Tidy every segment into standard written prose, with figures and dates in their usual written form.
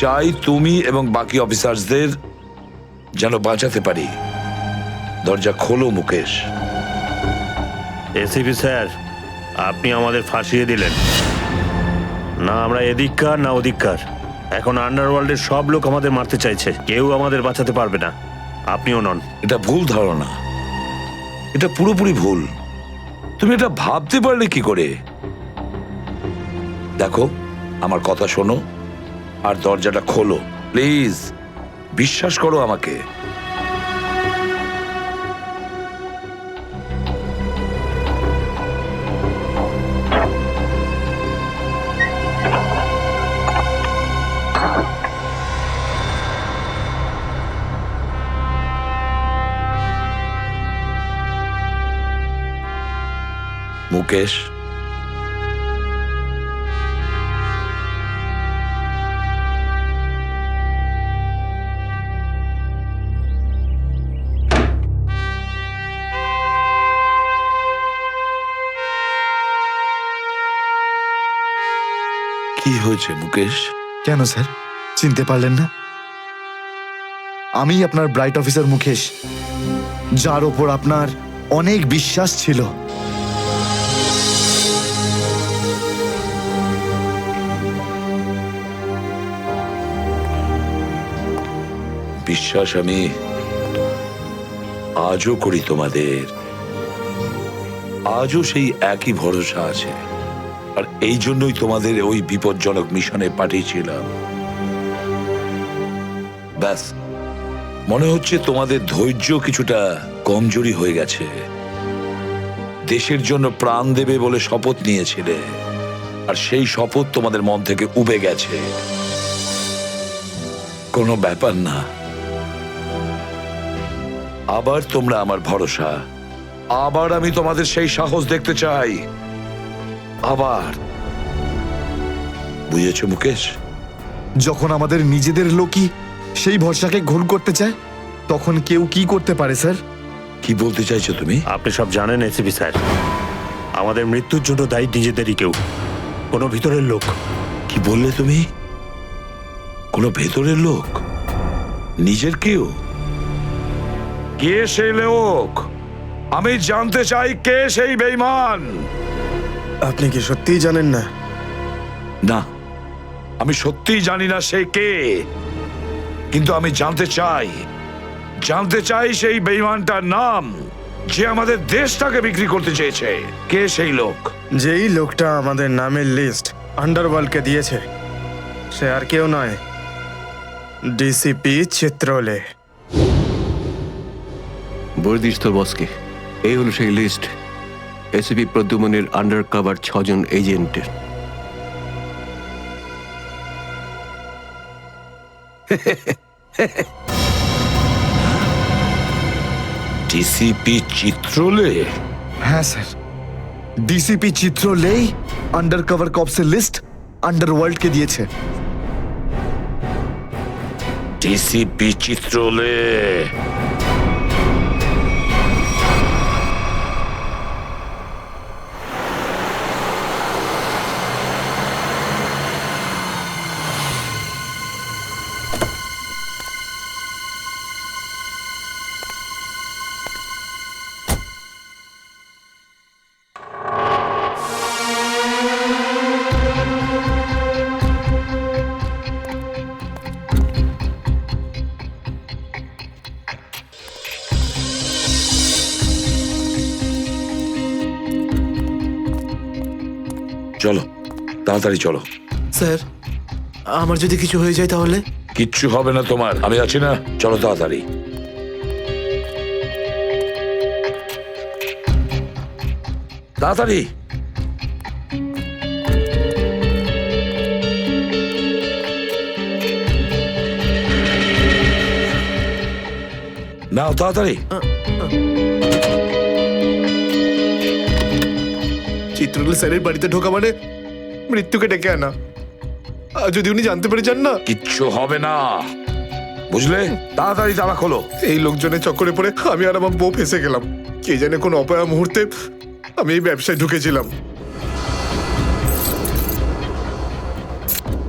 চাই তুমি এবং বাকি অফিসারদের যেন বাঁচাতে পারি। দরজা খোলো মুকেশ। এসিপি স্যার, আপনি আমাদের ফাঁসিয়ে দিলেন। না আমরা এদিককার না ওদিককার। এখন আন্ডারওয়ার্ল্ডের সব লোক আমাদের মারতে চাইছে, কেউ আমাদের বাঁচাতে পারবে না, আপনিও নন। এটা ভুল ধারণা, এটা পুরোপুরি ভুল। তুমি এটা ভাবতে পারলে কি করে? দেখো, আমার কথা শোনো আর দরজাটা খোলো প্লিজ। বিশ্বাস করো আমাকে। মুকেশ, কি হয়েছে মুকেশ? কেন স্যার, চিনতে পারলেন না? আমি আপনার ব্রাইট অফিসার মুকেশ, যার ওপর আপনার অনেক বিশ্বাস ছিল। বিশ্বাস আমি আজও করি তোমাদের। আজও সেই একই ভরসা আছে, আর এই জন্যই তোমাদের ওই বিপজ্জনক মিশনে পাঠিয়েছিলাম। ব্যাস, মনে হচ্ছে তোমাদের ধৈর্য কিছুটা কমজোরি হয়ে গেছে। দেশের জন্য প্রাণ দেবে বলে শপথ নিয়েছিলে, আর সেই শপথ তোমাদের মন থেকে উবে গেছে। কোনো ব্যাপার না, আবার তোমরা আমার ভরসা। আবার আমি তোমাদের সেই সাহস দেখতে চাই। আবার। বুঝেছো মুকেশ? যখন আমাদের নিজেদের লোকই সেই ভরসাকে ঘোল করতে চায়, তখন কেউ কি করতে পারে স্যার? কি বলতে চাইছো তুমি? আপনি সব জানেন এসিপি স্যার, আমাদের মৃত্যুর জন্য দায়ী নিজেদেরই কেউ, কোনো ভিতরের লোক। কি বললে তুমি? কোনো ভেতরের লোক? নিজের কেউ? কে সেই লোক? আমি জানতে চাই কে সেই বেঈমান। আপনি কি সত্যিই জানেন না? না, আমি সত্যিই জানি না সে কে, কিন্তু আমি জানতে চাই সেই বেঈমানটার নাম, যে আমাদের দেশটাকে বিক্রি করতে চেয়েছে। কে সেই লোক? যেই লোকটা আমাদের নামের লিস্ট আন্ডারওয়ার্ল্ডকে দিয়েছে, সে আর কেউ নয়, ডিসিপি চিত্রলে। বর্দিস্ত বসকে, এই হলো সেই লিস্ট এসিপি প্রদ্যুমনের আন্ডার কভার 6 জন এজেন্টের। ডিসিপি চিত্রলে? হ্যাঁ স্যার, ডিসিপি চিত্রলেই আন্ডার কভার কপসের লিস্ট আন্ডারওয়ার্ল্ডকে দিয়েছে। ডিসিপি চিত্রলে? চলো, তাড়াতাড়ি চলো। স্যার, আমার যদি কিছু হয়ে যায় তাহলে? কিচ্ছু হবে না তোমার, আমি আছি না। চলো তাড়াতাড়ি। তাড়াতাড়ি। নাও তাড়াতাড়ি। চিত্রলে স্যারের বাড়িতে ঢোকা মানে মৃত্যুকে ডেকে আনা। আর যদি উনি জানতে পেরে যান না? কিচ্ছু হবে না, বুঝলে? তাড়াতাড়ি তালা খোলো। এই লোকজনের চক্করে পড়ে আমি আর আমার বউ ফেসে গেলাম। কে জানে কোন অপয়া মুহূর্তে আমি এই ব্যবসায় ঢুকেছিলাম।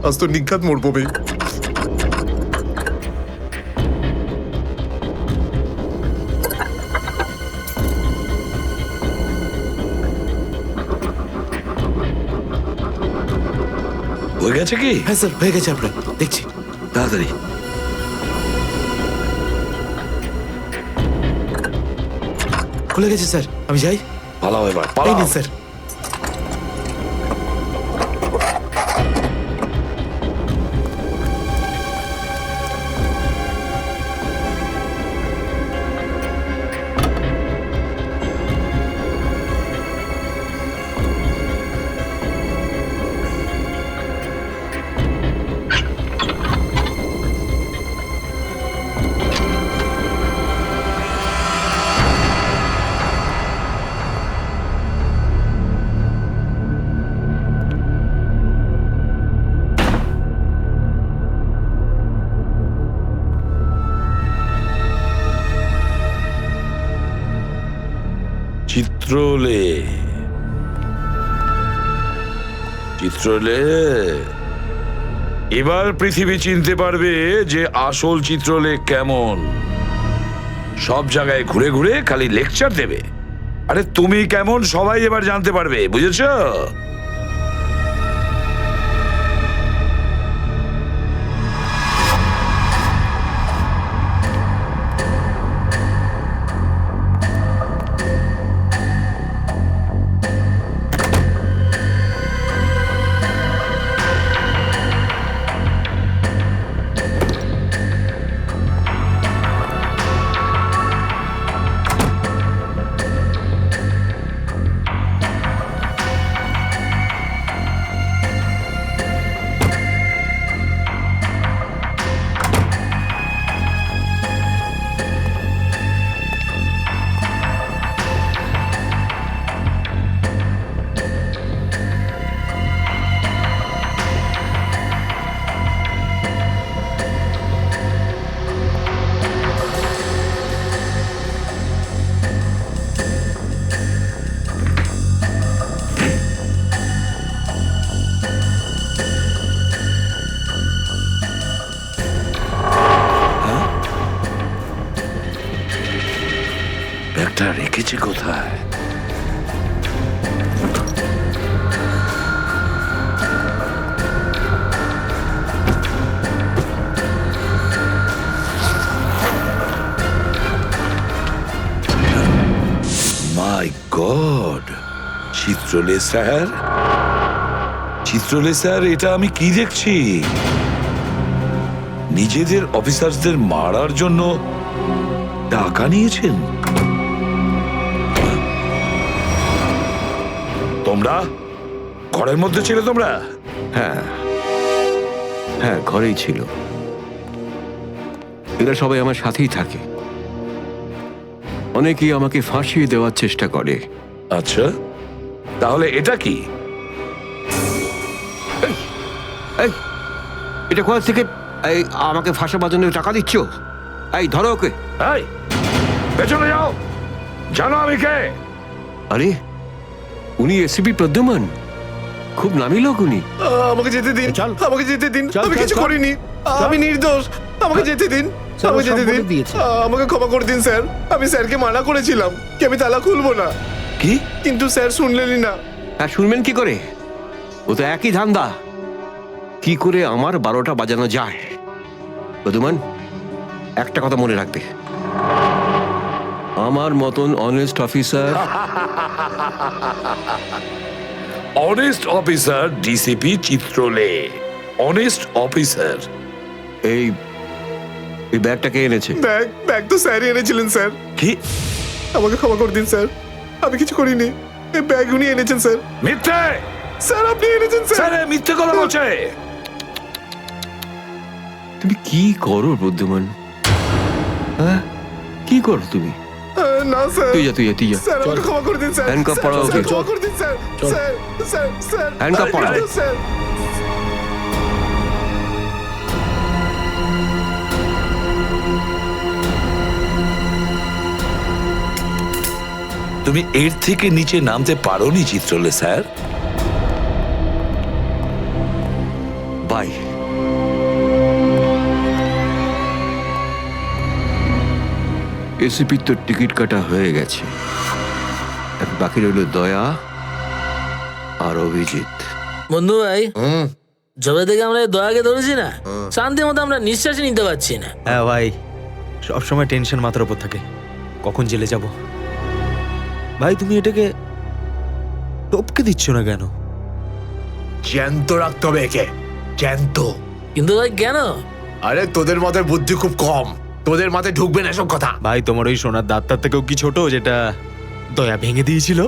আজ তো নিঘাত মরবো। হয়ে গেছে কি? হ্যাঁ স্যার, হয়ে গেছে আপনার, দেখছি। তাড়াতাড়ি। খুলে গেছে স্যার, আমি যাই। পালাও এবার, এই পালাও। নিন স্যার। চিত্রলে, চিত্রলে, এবার পৃথিবী চিনতে পারবে যে আসল চিত্রলে কেমন। সব জায়গায় ঘুরে ঘুরে খালি লেকচার দেবে। আরে তুমি কেমন সবাই এবার জানতে পারবে, বুঝেছো? ব্যাগটা রেখেছে কোথায়? মাই গড, চিত্রলে স্যার, চিত্রলে স্যার, এটা আমি কি দেখছি? নিজেদের অফিসারদের মারার জন্য টাকা নিয়েছেন তোমরা? ঘরের মধ্যে ছিলে তোমরা? হ্যাঁ হ্যাঁ, ঘরেই ছিল। এরা সবাই আমার সাথেই থাকে। অনেকেই আমাকে ফাঁসিয়ে দেওয়ার চেষ্টা করে। আচ্ছা, তাহলে এটা কি? এই, এটা কোথা থেকে এই আমাকে ফাঁসাবার জন্য টাকা দিচ্ছ? এই ধরো ওকে। এই, পেছনে যাও, জানো আমি কে? আরে, উনি এসিপি প্রদ্যুমান, খুব নামি লোক উনি। আমাকে যেতে দিন, আমাকে যেতে দিন, আমি কিছু করিনি, আমি নির্দোষ, আমাকে যেতে দিন, আমাকে যেতে দিন, আমাকে ক্ষমা করে দিন স্যার। আমি স্যারকে মানা করেছিলাম কি আমি তালা খুলবো না, কি? কিন্তু স্যার শুনলেনই না। হ্যাঁ, শুনবেন কি করে? ও তো একই ধান্দা, কি করে আমার 12টা বাজানো যায়। প্রদ্যুমান, একটা কথা মনে রাখবে, আমার মতন honest officer, honest officer DCP Chitrole, honest officer. এই ব্যাগটাকে এনেছে। ব্যাগ তো স্যারই এনেছিলেন স্যার। কি? আমাকে ক্ষমা করে দিন স্যার, আমি কিছু করিনি, এই ব্যাগ উনি এনেছেন স্যার। মিথ্যে! স্যার আপনি এনেছেন স্যার। স্যার, এ মিথ্যে কথা বলছে। তুমি কি করো প্রদ্যুমান? হ্যাঁ, কি করো তুমি? না স্যার, তুই যা, তুই যা। স্যার আমাকে ক্ষমা করে দিন স্যার। হ্যান্ডকাফ স্যার, পরাও স্যার, ওকে। ক্ষমা করে দিন sir. Sir, sir, sir, handcuff আমি পরাও। নির্দোষ, স্যার। তুমি এর থেকে নিচে নামতে পারোনি চিত্রলে স্যার। বাই। এসিপির তো টিকিট কাটা হয়ে গেছে, এখন বাকি রইল দয়া আর অভিজিৎ। বন্ধু ভাই, যবে থেকে আমরা এই দয়াকে ধরেছি না, শান্তি মতো আমরা নিঃশ্বাসই নিতে পারছি না। হ্যাঁ ভাই, সব সময় টেনশন মাথার উপর থাকে, কখন জেলে যাব। ভাই তুমি এটাকে টপকে দিচ্ছ না কেন? জ্যান্ত রাখতে হবে একে, জ্যান্ত। কিন্তু ভাই কেন? আরে তোদের মাথায় বুদ্ধি খুব কম, তোদের মাথায় ঢুকবে না এসব কথা। ভাই তোমার ওই সোনার দাঁতটার থেকেও কি ছোট যেটা দয়া ভেঙে দিয়েছিল?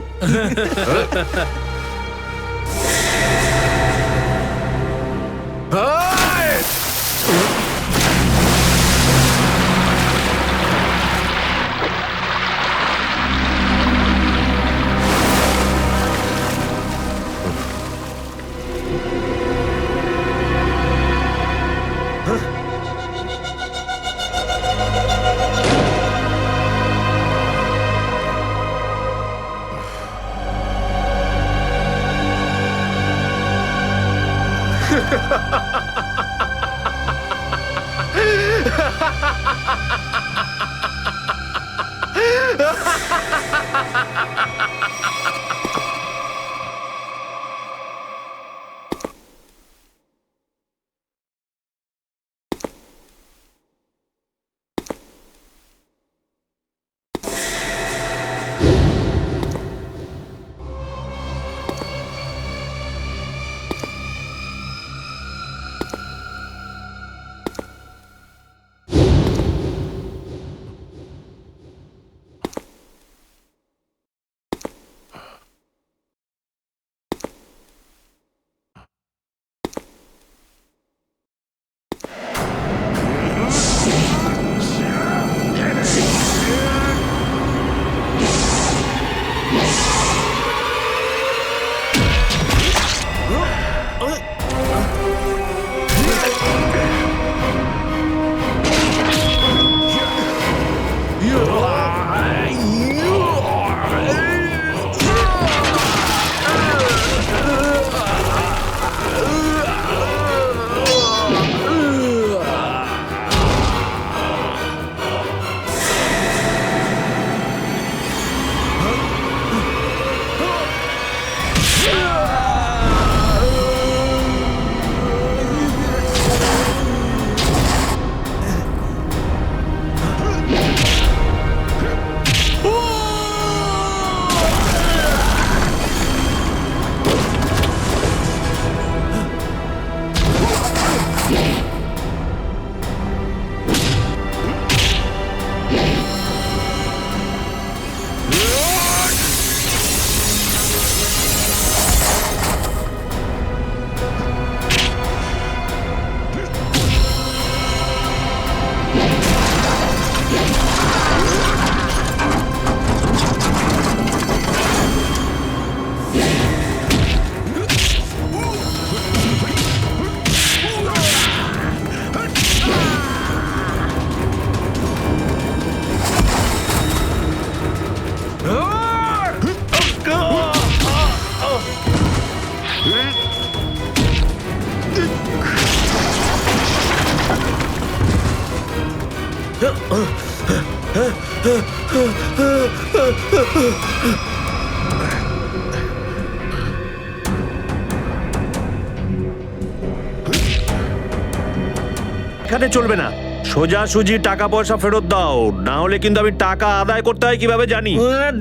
এখানে চলবে না, সোজাসুজি টাকা পয়সা ফেরত দাও, না হলে কিন্তু আমি টাকা আদায় করতে হয় কিভাবে জানি।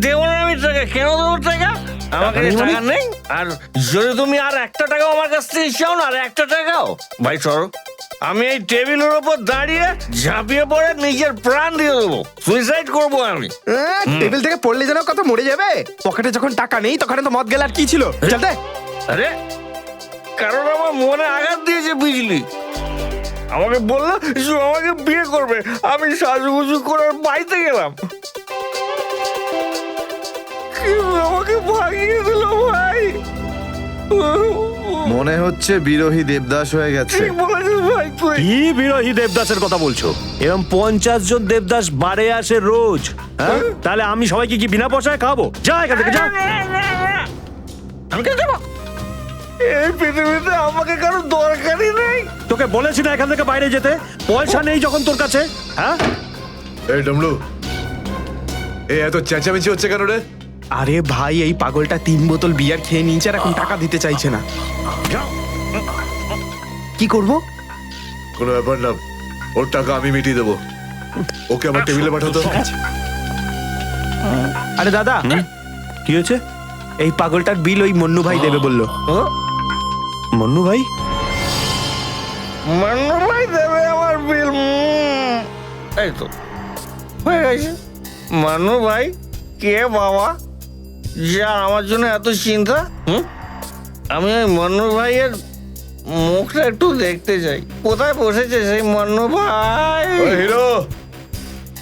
দেবো না আমি টাকা, কেন দেবো টাকা? আমার কাছে টাকা নেই। আর যদি তুমি আর একটা টাকাও আমার কাছ থেকে চাও না, আর একটা টাকাও, ভাই সরো, আমি এই টেবিলের উপর দাঁড়িয়ে ঝাঁপিয়ে পড়ে নিজের প্রাণ দিয়ে দেবো, সুইসাইড করবো আমি। টেবিল থেকে পড়লে যেন কত মরে যাবে। পকেটে যখন টাকা নেই তখন তো মদ গেলে আর কি ছিল। চলতে আরে কারণ আমার মনে আঘাত দিয়েছে বিজলি, আমাকে বললো যে আমাকে বিয়ে করবে, আমি সাজুগুজু করে ওর বাড়িতে গেলাম, কিন্তু আমাকে ভাগিয়ে দিল ভাই। মনে হচ্ছে বিরোহী দেবদাস হয়ে গেছে। ঠিক বলেছিস ভাই তুই। কি বিরোহী দেবদাসের কথা বলছো? এরকম 50 জন দেবদাস বাড়ে আসে রোজ, হ্যাঁ? তাহলে আমি সবাইকে কি বিনা পয়সায় খাবো? যা এখান থেকে যা। আমি কেন যাবো? এই পৃথিবীতে আমাকে কারো দরকারই নেই। তোকে বলেছি না এখান থেকে বাইরে যেতে? পয়সা নেই যখন তোর কাছে, হ্যাঁ? এই ডমলু, এই এত চেঁচামেচি হচ্ছে কেন রে? আরে ভাই, এই পাগলটা 3 বোতল বিয়ার খেয়ে নিয়েছে আর এখন টাকা দিতে চাইছে না। কি করব? কোনো ব্যাপার না, ওর টাকা আমি মিটিয়ে দেবো। ওকে আমার টেবিলে পাঠাতো। আরে দাদা, কি হয়েছে? এই পাগলটার বিল ওই মন্নু ভাই দেবে বললো। মন্নু ভাই? মান্নু ভাই দেবে আমার বিল। এই তো হয়ে গেছে। মান্নু ভাই কে বাবা, যা আমার জন্য এত চিন্তা? আমি ওই মান্নু ভাইয়ের মুখটা একটু দেখতে চাই। কোথায় বসেছে সেই মান্নু ভাই? ওই হিরো,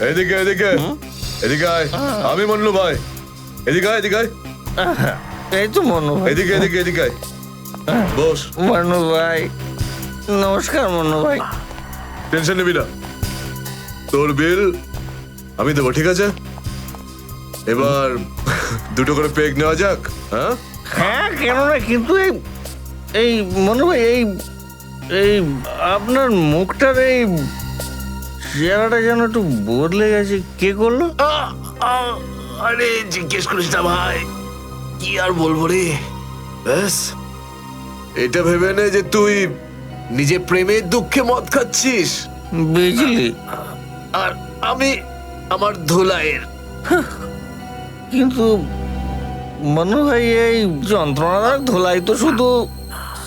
এদিকে এদিকে এদিকে আয়। আমি মন্নু ভাই, এদিকে আয়, এদিকে আয়। এই তো মান্নু ভাই। এদিকে এদিকে এদিকে আয়। বস। মান্নু ভাই নমস্কার। মান্নু ভাই টেনশন নিবি না, তোর বিল আমি দেবো, ঠিক আছে? এবার দুটো করে পেগ নেওয়া যাক। হ্যাঁ হ্যাঁ, কেন না, কিন্তু এই এই মনে হয় এই এই আপনার মুখটার এই চেহারাটা যেন একটু বদলে গেছে। কে করলো? আরে জিজ্ঞেস করিস না ভাই, কি আর বলবো রে। ব্যাস, এটা ভেবে নে যে তুই নিজে প্রেমের দুঃখে মদ খাচ্ছিস, বিজলি। আর আমি আমার ধুলাইয়ের। কিন্তু মনে হয় এই যন্ত্রণাদায়ক ধোলাই তো শুধু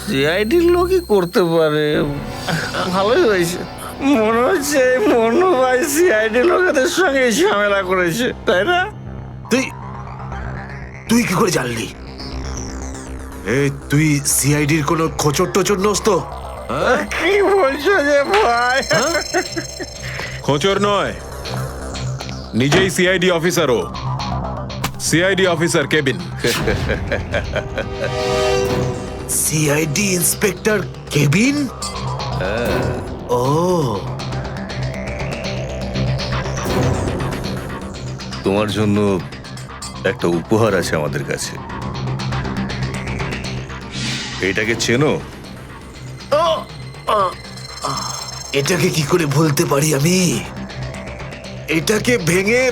সিআইডির লোকই করতে পারে। ভালোই হয়েছে, মনে হচ্ছে মনু ভাই সিআইডি লোকেদের সঙ্গে ঝামেলা করেছে, তাই না? তুই তুই কি করে জানলি? এই তুই সিআইডির কোনো খোঁচর টোচর নোস তো? কি বলছো যে ভাই? খোঁচর নয়, নিজেই সিআইডি অফিসার। ও CID officer cabin. CID inspector cabin? ও, তোমার জন্য একটা উপহার আছে আমাদের কাছে। এটাকে চেনো? এটাকে কি করে ভুলতে পারি আমি? এটাকে ভেঙে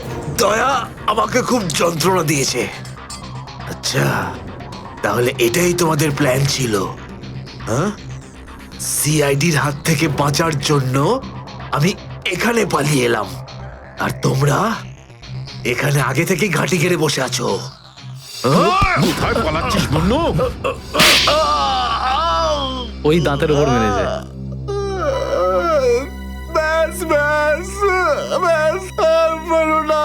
দয়া আমাকে খুব যন্ত্রণা দিয়েছে। আচ্ছা, তাহলে এটাই তোমাদের প্ল্যান ছিল? হ্যাঁ, সিআইডির হাত থেকে বাঁচার জন্য আমি এখানে পালিয়ে এলাম, আর তোমরা এখানে আগে থেকে ঘাঁটি ঘেরে বসে আছো। কোথায় পালাচ্ছিস মন্নু? ওই দাঁতের উপর মেরেছে। ব্যাস ব্যাস ব্যাস, আর পারো না।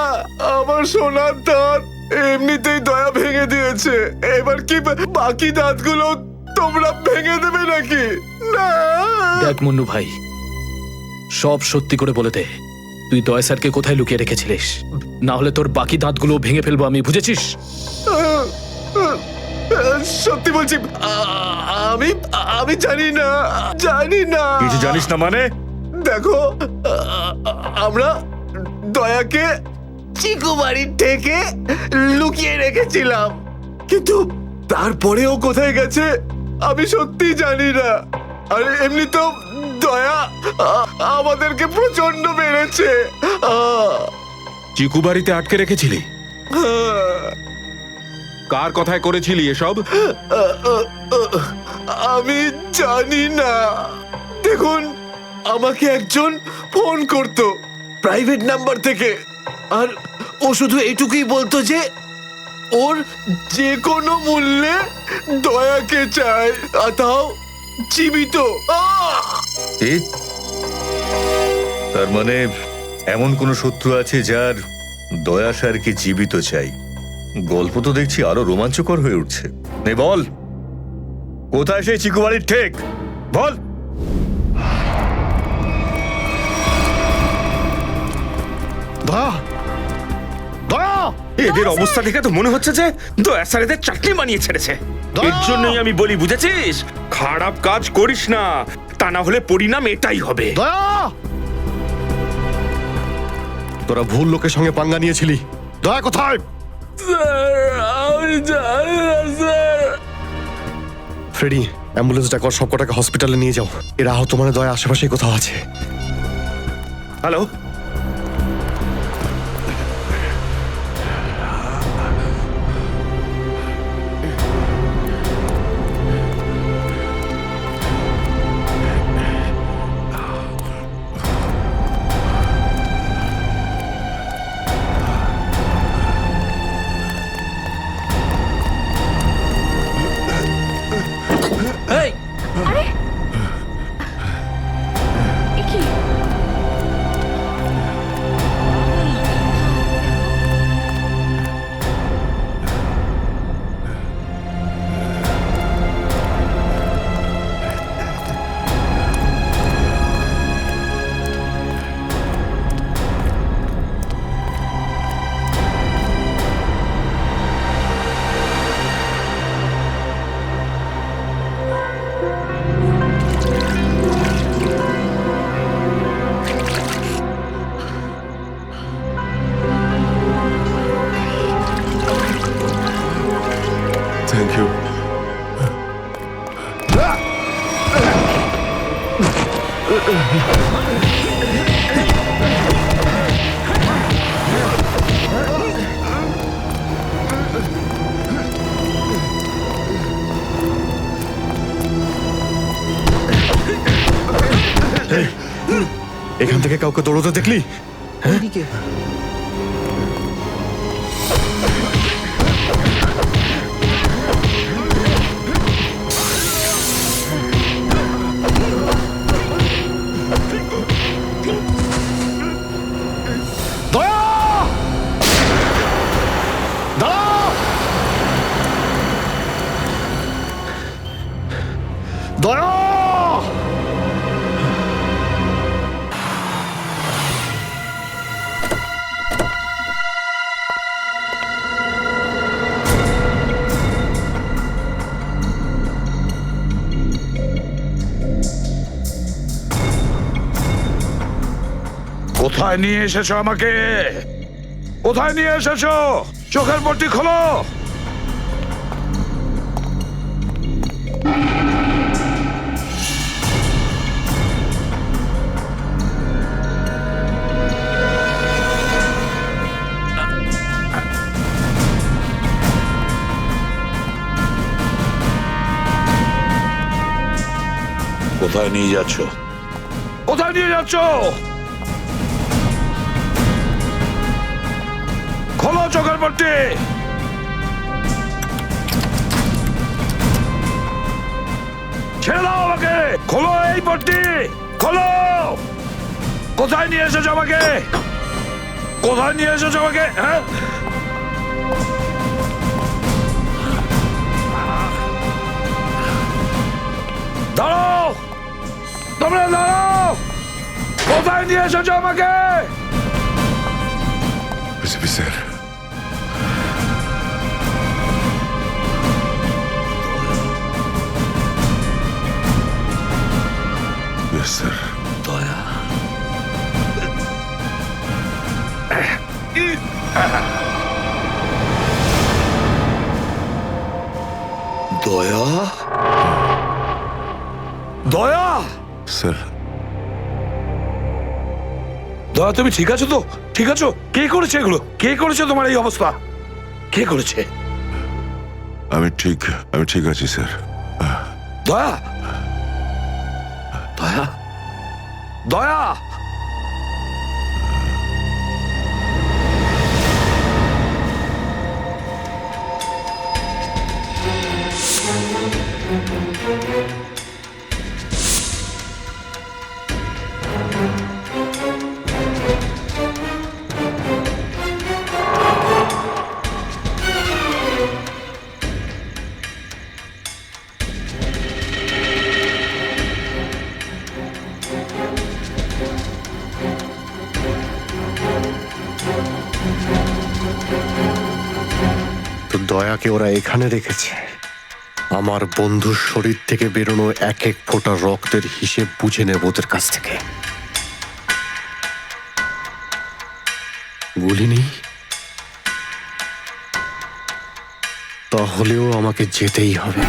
আমার সোনার দাঁত এমনিতেই দয়া ভেঙে দিয়েছে, এবার কি বাকি দাঁতগুলো তোমরা ভেঙে দেবে নাকি? না। দেখ মুন্নু ভাই, সব সত্যি করে বলে দে, তুই দয়া স্যারকে কোথায় লুকিয়ে রেখেছিলিস? না হলে তোর বাকি দাঁতগুলো ভেঙে ফেলবো আমি, বুঝেছিস? সত্যি বলছি, আমি আমি জানি না, জানি না। কিছু জানিস না মানে? দেখো, আমরা দয়াকে চিকু বাড়ির থেকে লুকিয়ে রেখেছিলাম, কিন্তু তারপরেও কোথায় গেছে আমি সত্যি জানি না। আর এমনি তো দয়া আমাদেরকে প্রচন্ড মেরেছে। চিকু বাড়িতে আটকে রেখেছিলি? কার কথায় করেছিলি এসব? আমি জানি না। দেখুন, আমাকে একজন ফোন করত প্রাইভেট নাম্বার থেকে, আর ও শুধু এটুকুই বলতো যে ওর যে কোনো মূল্যে দয়াকে চায়, আর তাও জীবিত। এই, তার মানে এমন কোন শত্রু আছে যার দয়া স্যারকে জীবিত চাই? গল্প তো দেখছি আরো রোমাঞ্চকর হয়ে উঠছে। নে বল, কোথায় সেই চিকু বাড়ির ঠেক? বল। দয়া, দয়া, এদের অবস্থা দেখে তো মনে হচ্ছে যে দয়া স্যার এদের চাটনি বানিয়ে ছেড়েছে। এর জন্যই আমি বলি, বুঝেছিস, খারাপ কাজ করিস না, তা না হলে পরিণাম এটাই হবে। দয়া, তোরা ভুল লোকের সঙ্গে পাঙ্গা নিয়েছিলি। দয়া কোথায়? ফ্রেডি, অ্যাম্বুলেন্স ডাকো, সব কটাকে হসপিটালে নিয়ে যাও। এরা আহত মানে দয়া আশেপাশে কোথাও আছে। হ্যালো, এখান থেকে কাউকে দৌড়তে দেখলি? দয়া! দাঁড়াও! দয়া! কোথায় নিয়ে এসেছো আমাকে? কোথায় নিয়ে এসেছো? চোখের পট্টি খোলো। কোথায় নিয়ে যাচ্ছ? কোথায় নিয়ে যাচ্ছ? খোলো চোখের পট্টি। ছেড়ে দাও আমাকে। খোলো এই পট্টি, খোলো। কোথায় নিয়ে এসেছো আমাকে? কোথায় নিয়ে এসেছো আমাকে? হ্যাঁ, দাঁড়াও, তোমরা দাঁড়াও। কোথায় নিয়ে এসেছো আমাকে? Officer, sir. দয়া, দয়া, দয়া, স্যার, দয়া, তুমি ঠিক আছো তো? ঠিক আছো? কে করেছে এগুলো? কে করেছে তোমার এই অবস্থা? কে করেছে? আমি ঠিক আছি স্যার। দয়া, দয়া, দয়া। তো দয়াকে ওরা এখানে রেখেছে আমার বন্ধুর শরীর থেকে বেরোনো এক এক ফোঁটা রক্তের হিসেব বুঝে নেব ওদের কাছ থেকে। বলিনি? তাহলেও আমাকে যেতেই হবে।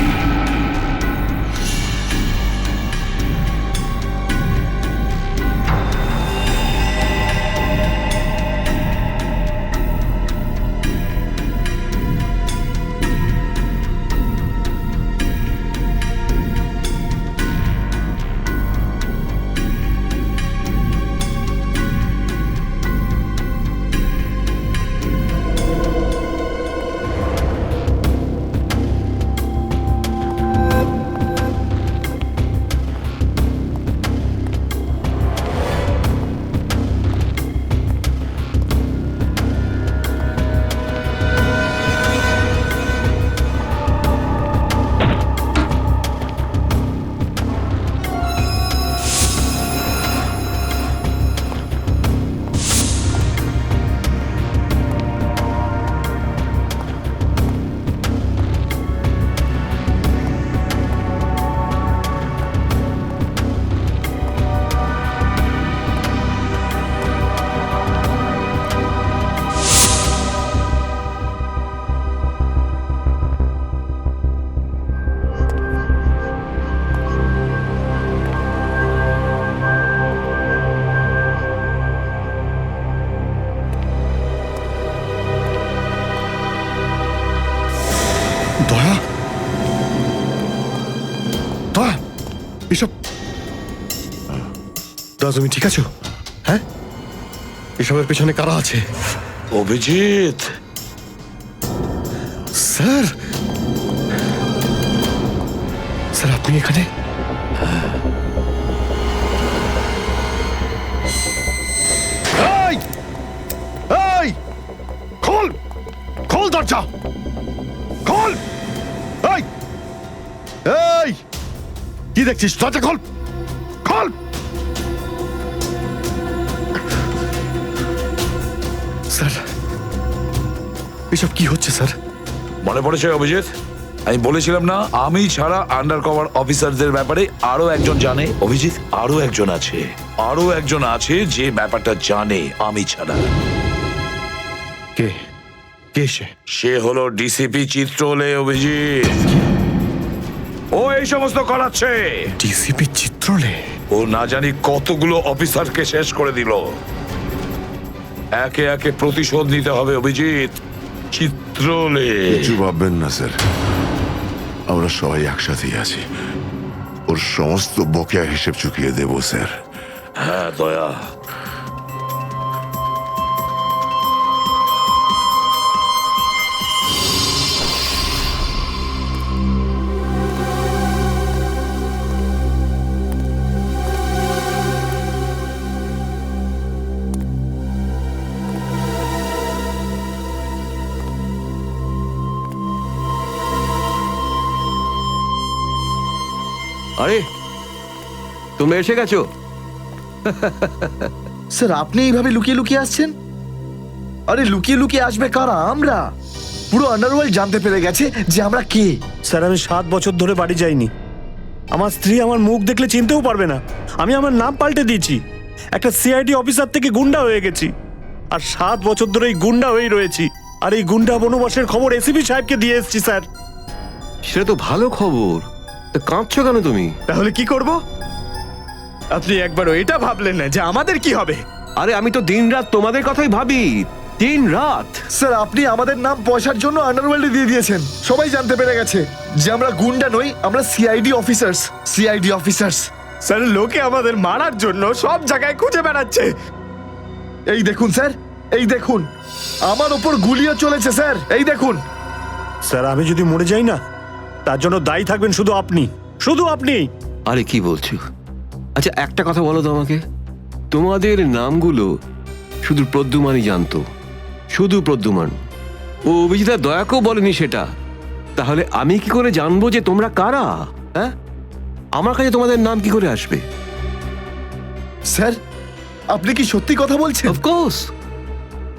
দাদা তুমি ঠিক আছো? হ্যাঁ, এসবের পেছনে কারা আছে? অভিজিৎ, স্যার, স্যার আপনি এখানে? এই! এই! খোল! খোল দরজা! খোল! এই! এই! কি দেখছিস? দরজা খোল! খোল! স্যার, এসব কি হচ্ছে স্যার? মনে পড়েছে অভিজিৎ? আমি বলেছিলাম না, আমি ছাড়া আন্ডার কভার অফিসারদের ব্যাপারে আরো একজন জানে। অভিজিৎ, আরো একজন আছে, আরো একজন আছে যে ব্যাপারটা জানে আমি ছাড়া। কে? কে সে? সে হলো ডিসিপি চিত্রলে। অভিজিৎ, ও এই সমস্ত করাচ্ছে। ডিসিপি চিত্রলে? ও না জানি কতগুলো অফিসারকে শেষ করে দিল। একে একে প্রতিশোধ নিতে হবে অভিজিৎ। চিত্রলে। কিছু ভাববেন না স্যার, আমরা সবাই একসাথেই আছি। ওর সমস্ত বকেয়া হিসেব চুকিয়ে দেব স্যার। হ্যাঁ দয়া। আরে তুমি এসে গেছো? স্যার আপনি এইভাবে লুকিয়ে লুকিয়ে আসছেন? আরে লুকিয়ে লুকিয়ে আসবে কারা? আমরা। পুরো আন্ডারওয়ার্ল্ড জানতে পেরে গেছে যে আমরা কে। স্যার, আমি 7 বছর ধরে বাড়ি যাইনি। আমার স্ত্রী আমার মুখ দেখলে চিনতেও পারবে না। আমি আমার নাম পাল্টে দিয়েছি, একটা সিআইডি অফিসার থেকে গুন্ডা হয়ে গেছি। আর 7 বছর ধরে এই গুন্ডা হয়েই রয়েছি। আর এই গুন্ডা বনবাসের খবর এসিপি সাহেবকে দিয়ে এসেছি স্যার। সেটা তো ভালো খবর, তা কাঁদছো কেন তুমি? তাহলে কি করব? আপনি একবারও এটা ভাবলেন না যে আমাদের কি হবে? আরে আমি তো দিনরাত তোমাদের কথাই ভাবি, দিনরাত। স্যার আপনি আমাদের নাম পয়সার জন্য আন্ডারওয়ার্ল্ডে দিয়ে দিয়েছেন। সবাই জানতে পেরে গেছে যে আমরা গুন্ডা নই, আমরা CID officers. CID officers. Sir লোকে আমাদের মারার জন্য সব জায়গায় খুঁজে বেড়াচ্ছে। এই দেখুন স্যার, এই দেখুন, আমার ওপর গুলিও চলেছে স্যার। এই দেখুন। স্যার, আমি যদি মরে যাই না, তার জন্য দায়ী থাকবেন শুধু আপনি, শুধু আপনি। আরে কি বলছো? আচ্ছা একটা কথা বলো তো আমাকে, তোমাদের নামগুলো শুধু প্রদ্যুমানই জানতো, শুধু প্রদ্যুমান। ও অভিজিৎ আর দয়াকেও বলেনি সেটা। তাহলে আমি কি করে জানবো যে তোমরা কারা? হ্যাঁ, আমার কাছে তোমাদের নাম কি করে আসবে? স্যার আপনি কি সত্যি কথা বলছেন? অফকোর্স,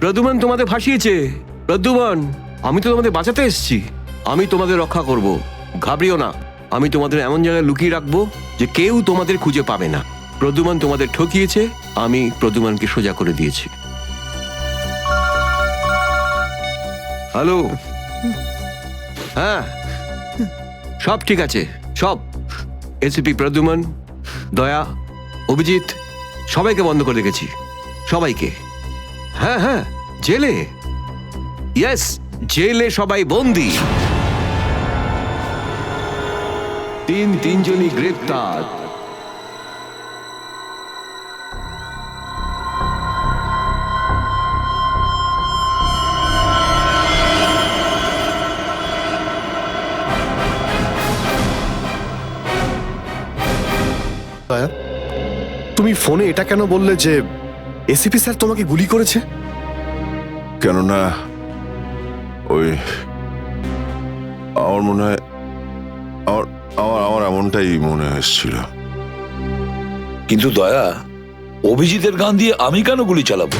প্রদ্যুমান তোমাদের ফাঁসিয়েছে। প্রদ্যুমান, আমি তো তোমাদের বাঁচাতে এসেছি, আমি তোমাদের রক্ষা করব, ঘাবড়িও না। আমি তোমাদের এমন জায়গায় লুকিয়ে রাখবো যে কেউ তোমাদের খুঁজে পাবে না। প্রদ্যুমান তোমাদের ঠকিয়েছে, আমি প্রদ্যুমানকে সোজা করে দিয়েছি। হ্যালো, হ্যাঁ সব ঠিক আছে, সব। এসিপি প্রদ্যুমান, দয়া, অভিজিৎ সবাইকে বন্ধ করে রেখেছি, সবাইকে। হ্যাঁ হ্যাঁ, জেলে, ইয়েস, জেলে সবাই বন্দী। তিনজনই গ্রেপ্তার। তুমি ফোনে এটা কেন বললে যে এসিপি স্যার তোমাকে গুলি করেছে? কেননা ওই আমার মনে হয় আমার এমনটাই মনে এসেছিল। কিন্তু দয়া, অভিজিতের গান দিয়ে আমি কেন গুলি চালাবো?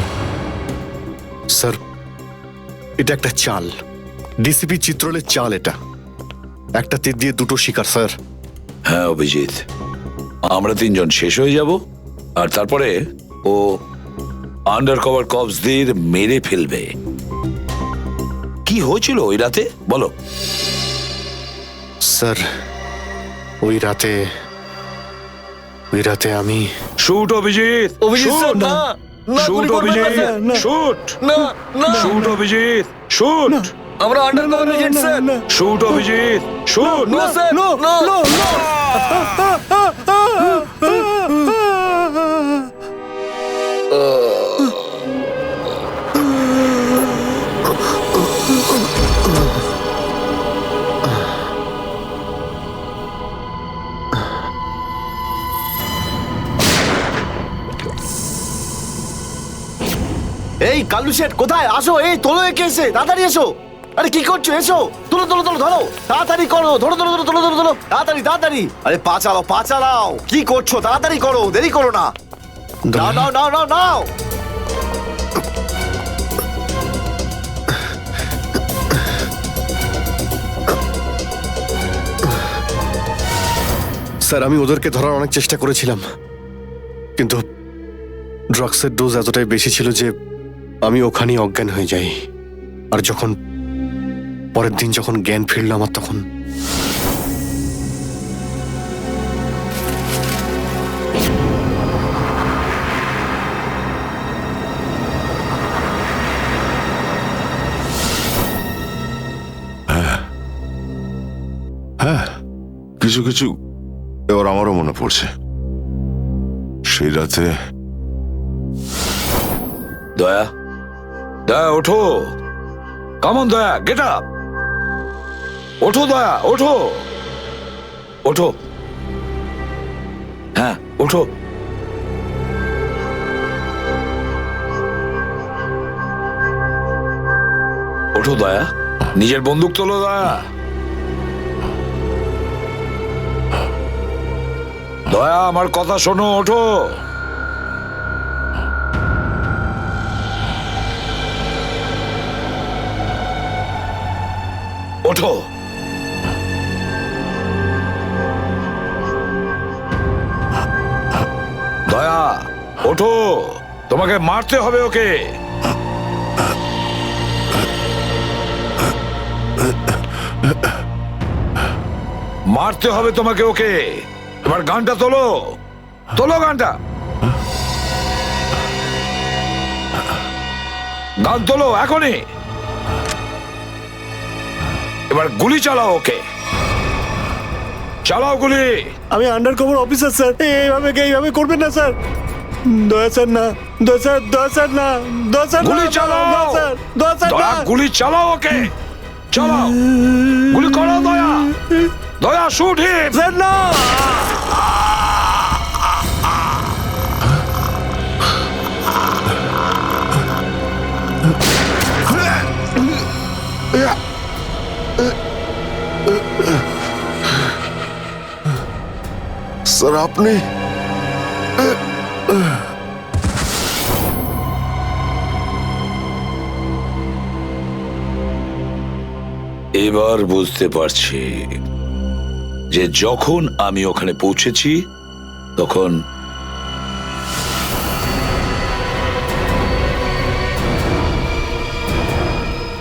স্যার এটা একটা চাল, ডিসিপি চিত্রলের চাল। এটা একটা তীর দিয়ে দুটো শিকার স্যার। হ্যাঁ অভিজিৎ, আমরা 3 জন শেষ হয়ে যাব, আর তারপরে ও আন্ডার কভার কপসদের মেরে ফেলবে। কি হয়েছিল ওই রাতে বলো? স্যার ওই রাতে আমি shoot Abhijit, shoot shoot Abhijit, shoot shoot Abhijit, shoot. আমরা undercover agent sir. Shoot Abhijit, shoot. No sir, no no. এই কালু শেঠ কোথায়? আসো, এই তোলো একে, এসে তাড়াতাড়ি এসো। আরে কি করছো? এসো, তোলো তোলো তোলো, ধরো তাড়াতাড়ি করো, ধরো ধরো ধরো, তোলো ধরো ধরো, তাড়াতাড়ি তাড়াতাড়ি। আরে পা চালাও, পা চালাও, কি করছো? তাড়াতাড়ি করো, দেরি করো না। নাও নাও নাও নাও নাও। স্যার, আমি ওদেরকে ধরার অনেক চেষ্টা করেছিলাম, কিন্তু ড্রাগসের ডোজ এতটাই বেশি ছিল যে আমি ওখানেই অজ্ঞান হয়ে যাই। আর যখন পরের দিন যখন জ্ঞান ফিরল আমার, তখন হ্যাঁ, কিছু কিছু এবার আমারও মনে পড়ছে। সেই রাতে দয়া, দয়া ওঠো, কামন দয়া, গেট আপ, ওঠো দয়া, ওঠো, ওঠো, হ্যাঁ ওঠো। ওঠো দয়া, নিজের বন্দুক তোলো দয়া। দয়া আমার কথা শোনো, ওঠো। ওঠো। দয়া ওঠো, তোমাকে মারতে হবে ওকে। মারতে হবে তোমাকে ওকে। এবার গানটা তোলো, তোলো গানটা, গান তোলো এখনই। এবার গুলি চালাও ওকে, চালাও গুলি। আমি আন্ডার কভার অফিসার স্যার, এইভাবে করবেন না স্যার। দয়া স্যার না, দয়া স্যার, দয়া স্যার না, দয়া স্যার না, গুলি চালাও স্যার, দয়া স্যার না। দয়া, গুলি চালাও ওকে, চালাও গুলি করো দয়া, দয়া শুট হিম। স্যার না। স্যার আপনি এবার বুঝতে পারছি যে যখন আমি ওখানে পৌঁছেছি তখন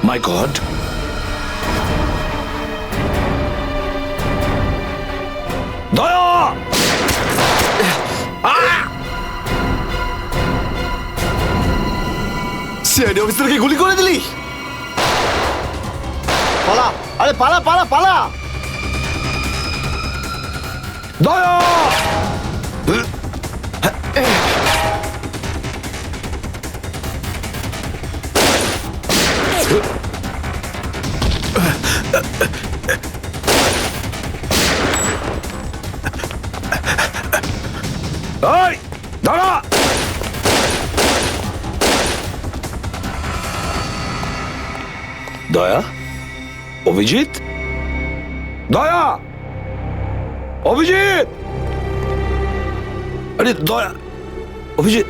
মাই গড, দয়া, সিআইডি অফিসারকে গুলি করে দিলি? পালা, আরে পালা পালা পালা। দয়া, এই দাঁড়া। দয়া, অভিজিৎ, দয়া, অভিজিৎ, আরে দয়া, অভিজিৎ,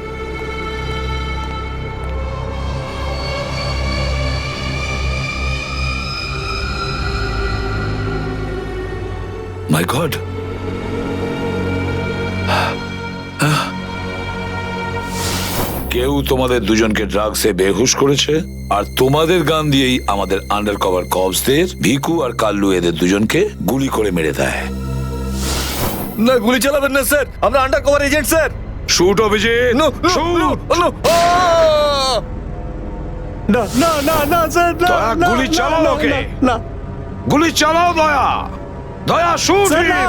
মাই গড, কেউ তোমাদের দুজনকে ড্রাগসে বেহুশ করেছে, আর তোমাদের গান দিয়েই আমাদের আন্ডার কভার কপসদের ভিকু আর কাল্লু এদের দুজনকে গুলি করে মেরে দেয়। না, গুলি চালাবেন না স্যার, আমরা undercover agent sir. Shoot Abhijit, shoot. না না না না স্যার, না, দয়া, না, গুলি না, চালাও না, ওকে। না, গুলি চালাও দয়া, দয়া শুট স্যার, না।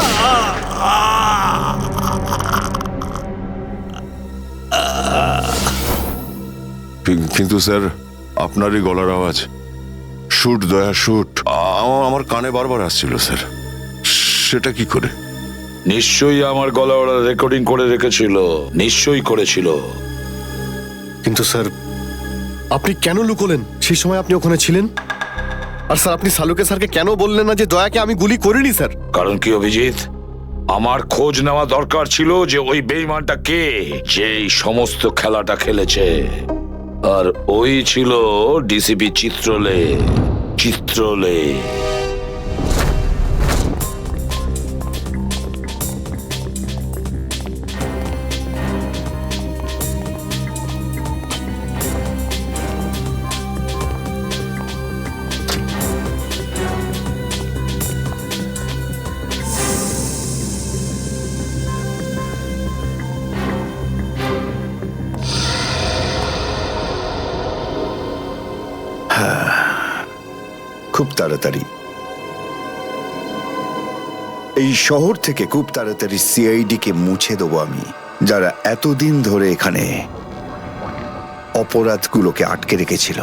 হিম। কিন্তু স্যার আপনারই গলার আওয়াজ, শুট দয়া শুট, আমার কানে বারবার আসছিল স্যার। সেটা কি করে? নিশ্চয়ই আমার গলা ওরা রেকর্ডিং করে রেখেছিল, নিশ্চয়ই করেছিল। কিন্তু স্যার আপনি কেন লুকোলেন? সেই সময় আপনি ওখানে ছিলেন। আর স্যার আপনি সালুকে স্যারকে কেন বললেন না যে দয়াকে আমি গুলি করিনি স্যার? কারণ কি অভিজিৎ, আমার খোঁজ নেওয়া দরকার ছিল যে ওই বেঈমানটা কে, যে এই সমস্ত খেলাটা খেলেছে। আর ওই ছিল ডিসিপি চিত্রলে। চিত্রলে খুব তাড়াতাড়ি এই শহর থেকে খুব তাড়াতাড়ি সিআইডি কে মুছে দেবো আমি, যারা এতদিন ধরে এখানে অপরাধগুলোকে আটকে রেখেছিল।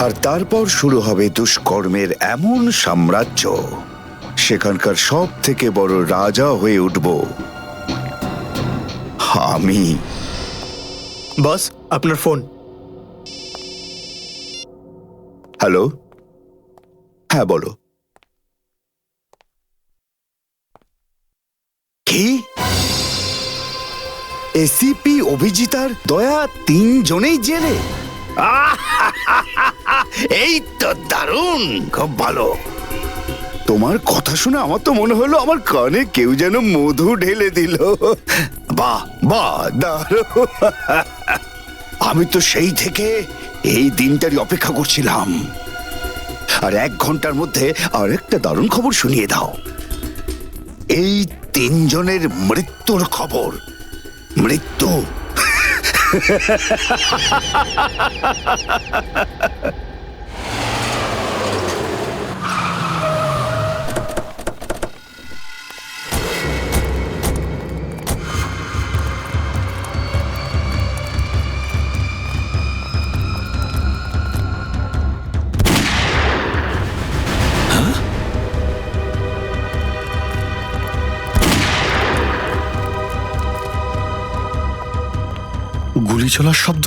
আর তারপর শুরু হবে দুষ্কর্মের এমন সাম্রাজ্য, সেখানকার সব থেকে বড় রাজা হয়ে উঠব আমি। বস আপনার ফোন। হ্যালো, হ্যাঁ বলো। কি? এসিপি অভিজিতার দয়া 3 জনেই জেলে? এই তো দারুণ, খুব ভালো। তোমার কথা শুনে আমার তো মনে হলো আমার কানে কেউ যেন মধু ঢেলে দিল। বাহ বাহ, দারুণ। আমি তো সেই থেকে এই দিনটারই অপেক্ষা করছিলাম। আর 1 ঘন্টার মধ্যে আরেকটা দারুণ খবর শুনিয়ে দাও। এই 3 জনের মৃত্যুর খবর। মৃত্যু। গুলি চলার শব্দ।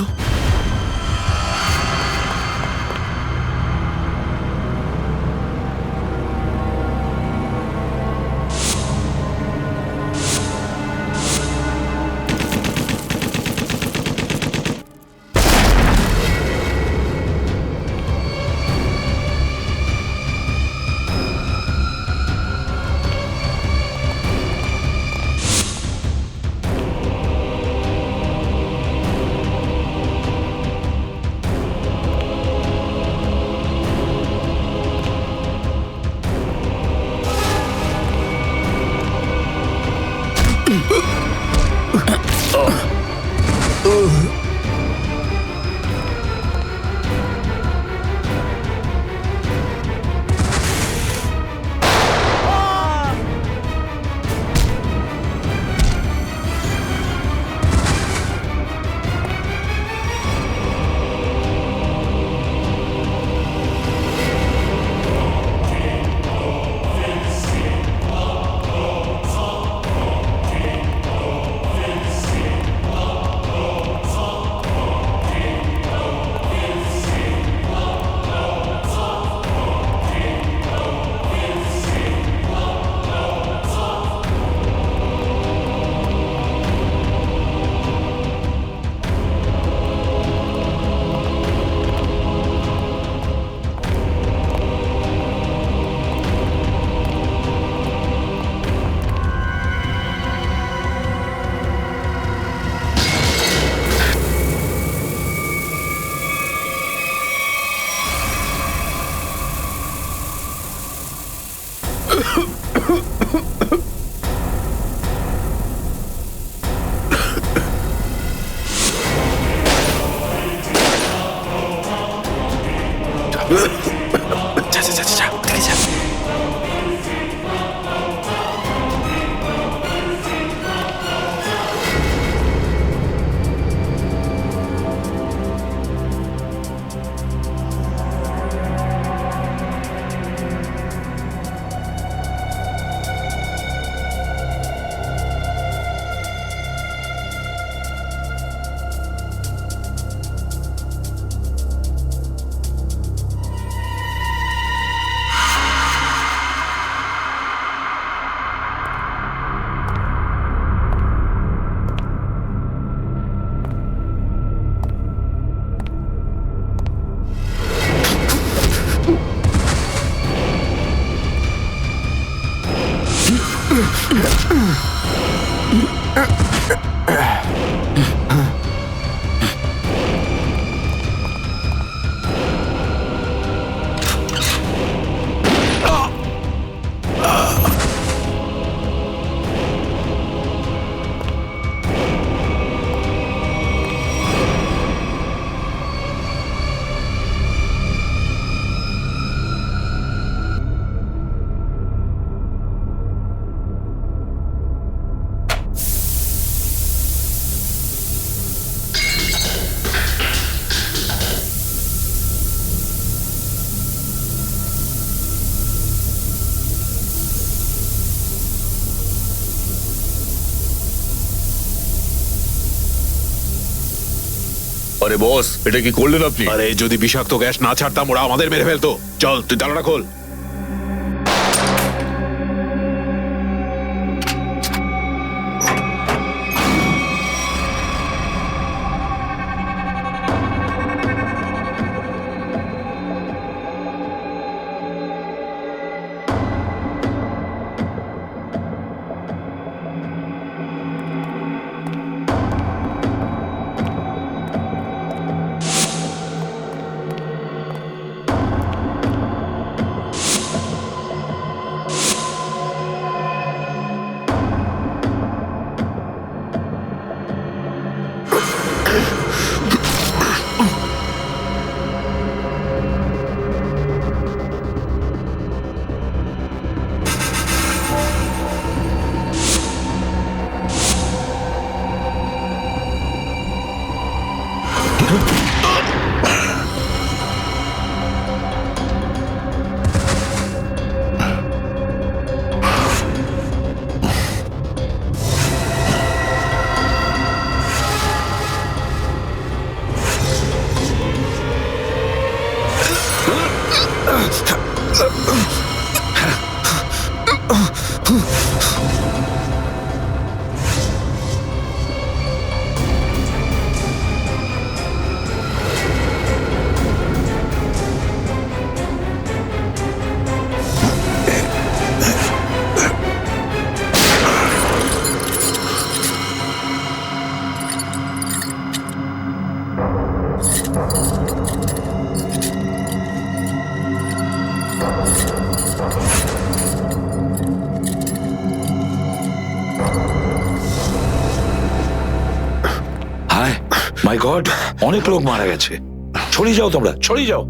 আরে বস, এটা কি করলেন আপনি? আরে যদি বিষাক্ত গ্যাস না ছাড়তাম ওরা আমাদের মেরে ফেলতো। চল তুই তালাটা খোল। মাই গড, অনেক লোক মারা গেছে। ছড়িয়ে যাও তোমরা, ছড়িয়ে যাও।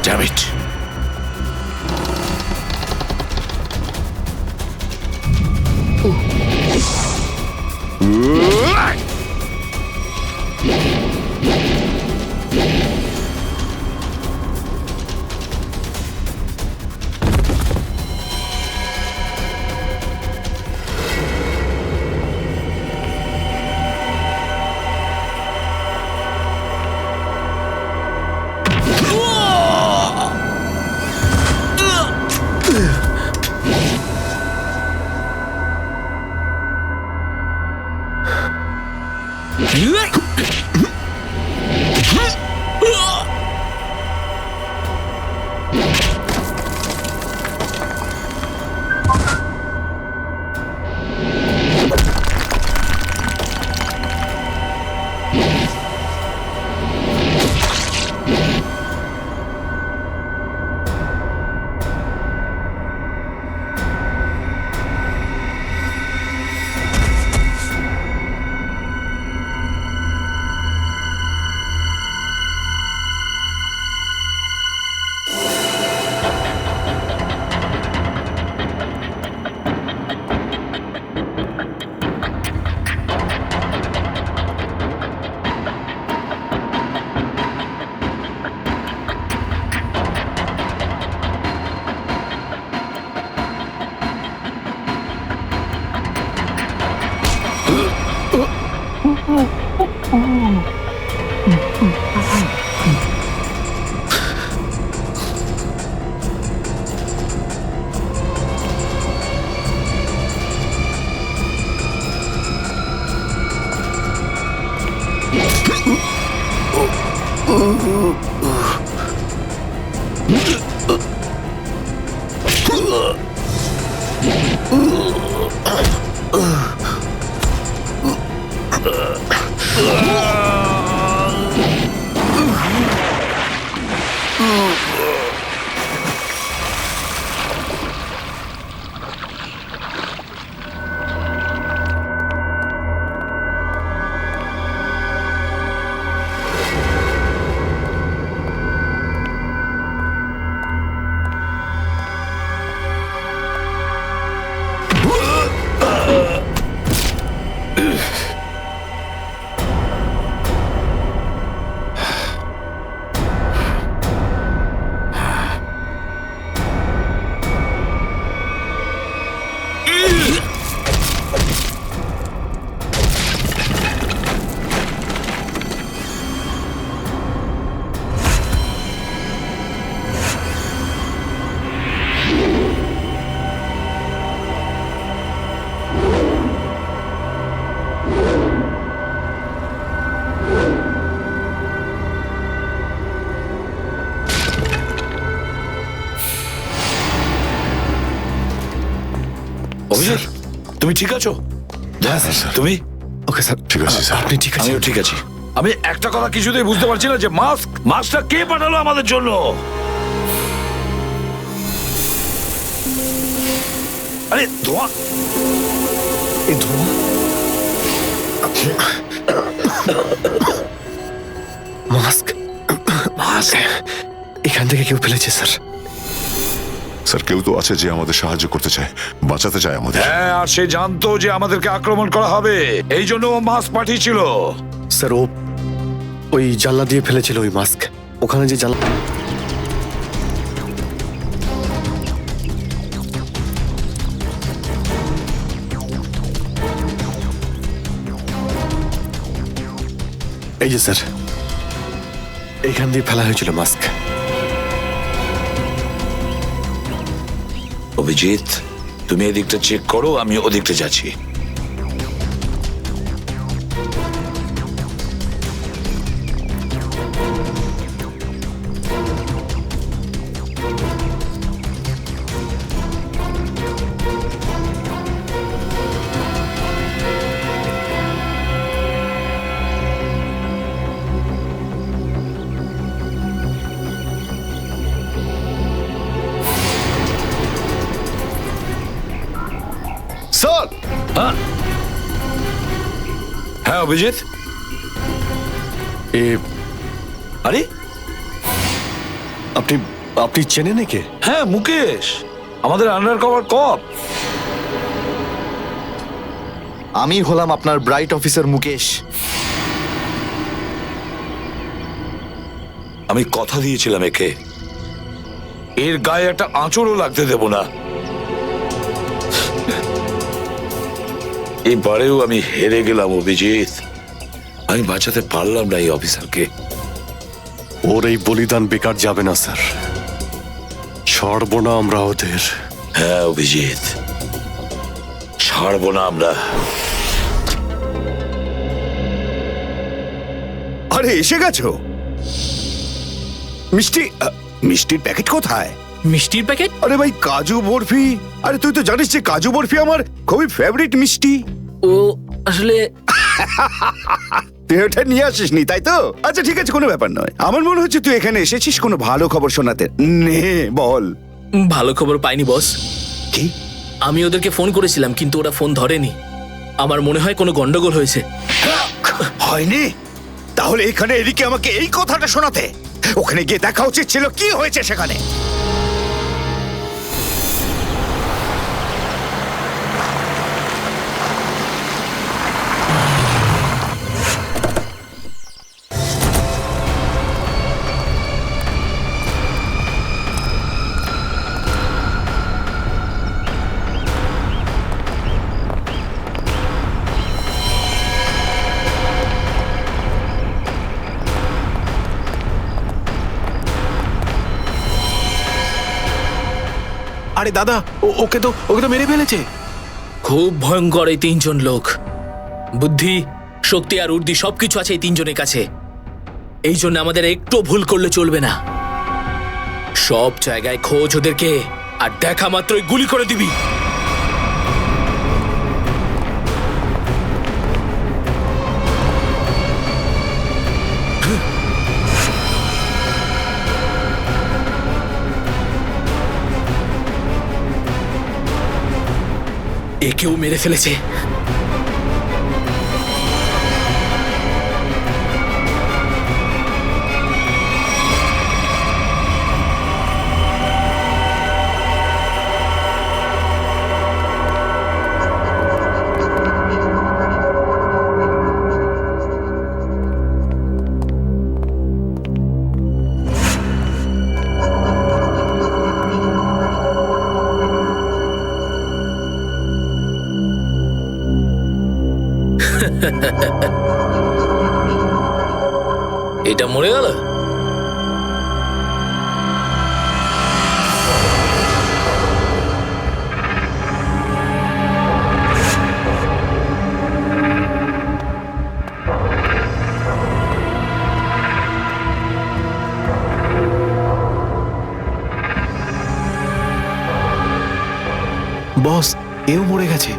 Damn it. অভিজিৎ, তুমি ঠিক আছো? হ্যাঁ স্যার। তুমি? ওকে স্যার, ঠিক আছে স্যার। আপনি ঠিক আছে? আমিও ঠিক আছি। আমি একটা কথা কিছুতেই বুঝতে পারছি না যে মাস্কটা কে পাঠালো আমাদের জন্য? আরে ধোঁয়া, এই ধোঁয়া মাস্ক এখান থেকে কেউ ফেলেছে স্যার। স্যার কেউ তো আছে যে আমাদের সাহায্য করতে চায়, বাঁচাতে চায় আমাদের। হ্যাঁ, আর সে জানতো যে আমাদেরকে আক্রমণ করা হবে, এই জন্য ও মাস্ক পাঠিয়েছিল। স্যার ও ওই জানলা দিয়ে ফেলেছিল ওই মাস্ক। ওখানে যে জানলা, এই যে স্যার এইখান দিয়ে ফেলা হয়েছিল মাস্ক। অভিজিৎ, তুমি এদিকটা চেক করো, আমি ওদিকটা যাচ্ছি। স্যার, হ্যাঁ অভিজিৎ, আরে আপনি আপনি চেনেন একে? হ্যাঁ মুকেশ, আমাদের আন্ডার কভার কপ। আমি হলাম আপনার ব্রাইট অফিসার মুকেশ। আমি কথা দিয়েছিলাম একে, এর গায়ে একটা আঁচড়ও লাগতে দেব না। এবারেও আমি হেরে গেলাম অভিজিৎ, আমি বাঁচাতে পারলাম না এই অফিসারকে। ওর এই বলিদান বেকার যাবে না স্যার, ছাড়বো না আমরা ওদের। হ্যাঁ অভিজিৎ, ছাড়বো না আমরা। আরে এসে গেছো? মিষ্টির প্যাকেট কোথায়? মিষ্টির প্যাকেট? আরে ভাই, কাজু বরফি। আরে তুই তো জানিস যে কাজু বরফি আমার খুবই ফেভারিট মিষ্টি। ও আসলে তুই ওটা নিয়ে আসিসনি তাই তো? আচ্ছা ঠিক আছে, কোনো ব্যাপার নয়। আমার মনে হচ্ছে তুই এখানে এসেছিস কোনো ভালো খবর শোনাতে। নে বল। ভালো খবর পাইনি বস। কি? আমি ওদেরকে ফোন করেছিলাম কিন্তু ওরা ফোন ধরেনি। আমার মনে হয় কোনো গন্ডগোল হয়েছে। হয়নি? তাহলে এখানে এদিকে আমাকে এই কথাটা শোনাতে? ওখানে গিয়ে দেখা উচিত ছিল কি হয়েছে সেখানে। আরে দাদা, ওকে তো মেরে ফেলেছে। খুব ভয়ঙ্কর এই তিনজন লোক। বুদ্ধি, শক্তি আর উর্দি সবকিছু আছে এই তিনজনের কাছে। এই জন্য আমাদের একটু ভুল করলে চলবে না। সব জায়গায় খোঁজ ওদেরকে, আর দেখা মাত্রই গুলি করে দিবি। একেও মেরে ফেলেছে। এটা মরে গেল। বস, এও মরে গেছে।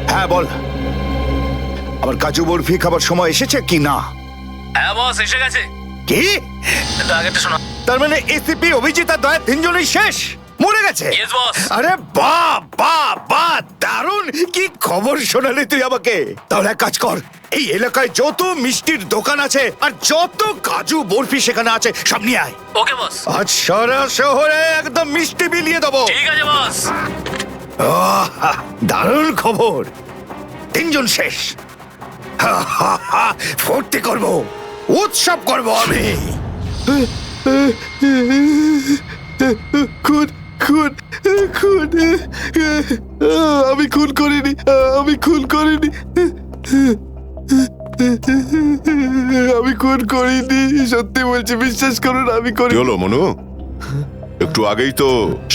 হ্যাঁ বল, আমার কাজু বরফি খাবার সময় এসেছে কি না? হ্যাঁ বস, এসে গেছে। কি? আগেরটা শোনা। তার মানে এসিপি, অভিজিৎ আর দয়া তিনজনই শেষ, মরে গেছে? Yes, boss. আরে বাহ বাহ বাহ, দারুণ! কি খবর শোনালি তুই আমাকে। তাহলে এক কাজ কর, এই এলাকায় যত মিষ্টির দোকান আছে আর যত কাজু বরফি সেখানে আছে সব নিয়ে আয়। ওকে বস। আজ সারা শহরে একদম মিষ্টি বিলিয়ে দেবো। ঠিক আছে বস। আহ, দারুণ খবর, তিনজন শেষ। হা, হা, হা, ফুর্তি করবো, উৎসব করবো আমি। খুন খুন খুন, আমি খুন করিনি, আমি খুন করিনি, আমি খুন করিনি, সত্যি বলছি, বিশ্বাস করুন আমি কি করি। হলো মনু? একটু আগেই তো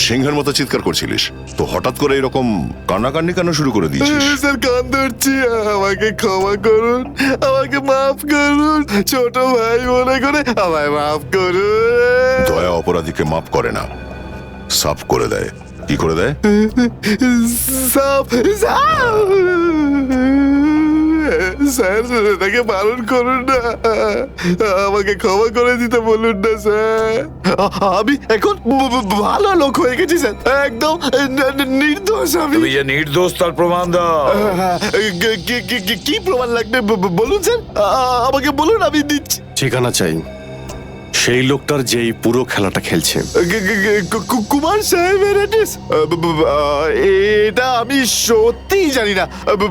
সিংহের মতো চিৎকার করছিলিস, তো হঠাৎ করে এরকম কান্নাকান্নি কেন শুরু করে দিয়েছিস? স্যার, কান ধরছি, আমাকে ক্ষমা করুন, আমাকে মাফ করুন, ছোট ভাই মনে করে আমায় মাফ করুন। দয়া অপরাধীকে মাফ করে না, সাফ করে দেয়। কি করে দেয়? সাপ সাপ, স্যার তাকে বারণ করুন না, আমাকে ক্ষমা করে দিতে বলুন না স্যার। আমি এখন ভালো লোক হয়ে গেছি স্যার, একদম নির্দোষ আমি। তুমি যে নির্দোষ তার প্রমাণ দাও। কি প্রমাণ লাগবে বলুন স্যার, আমাকে বলুন, আমি দিচ্ছি। ঠিকানা চাই সেই লোকটার যেই পুরো খেলাটা খেলছে। কুমার সাহেবের অ্যাড্রেস? এটা আমি সত্যিই জানি না,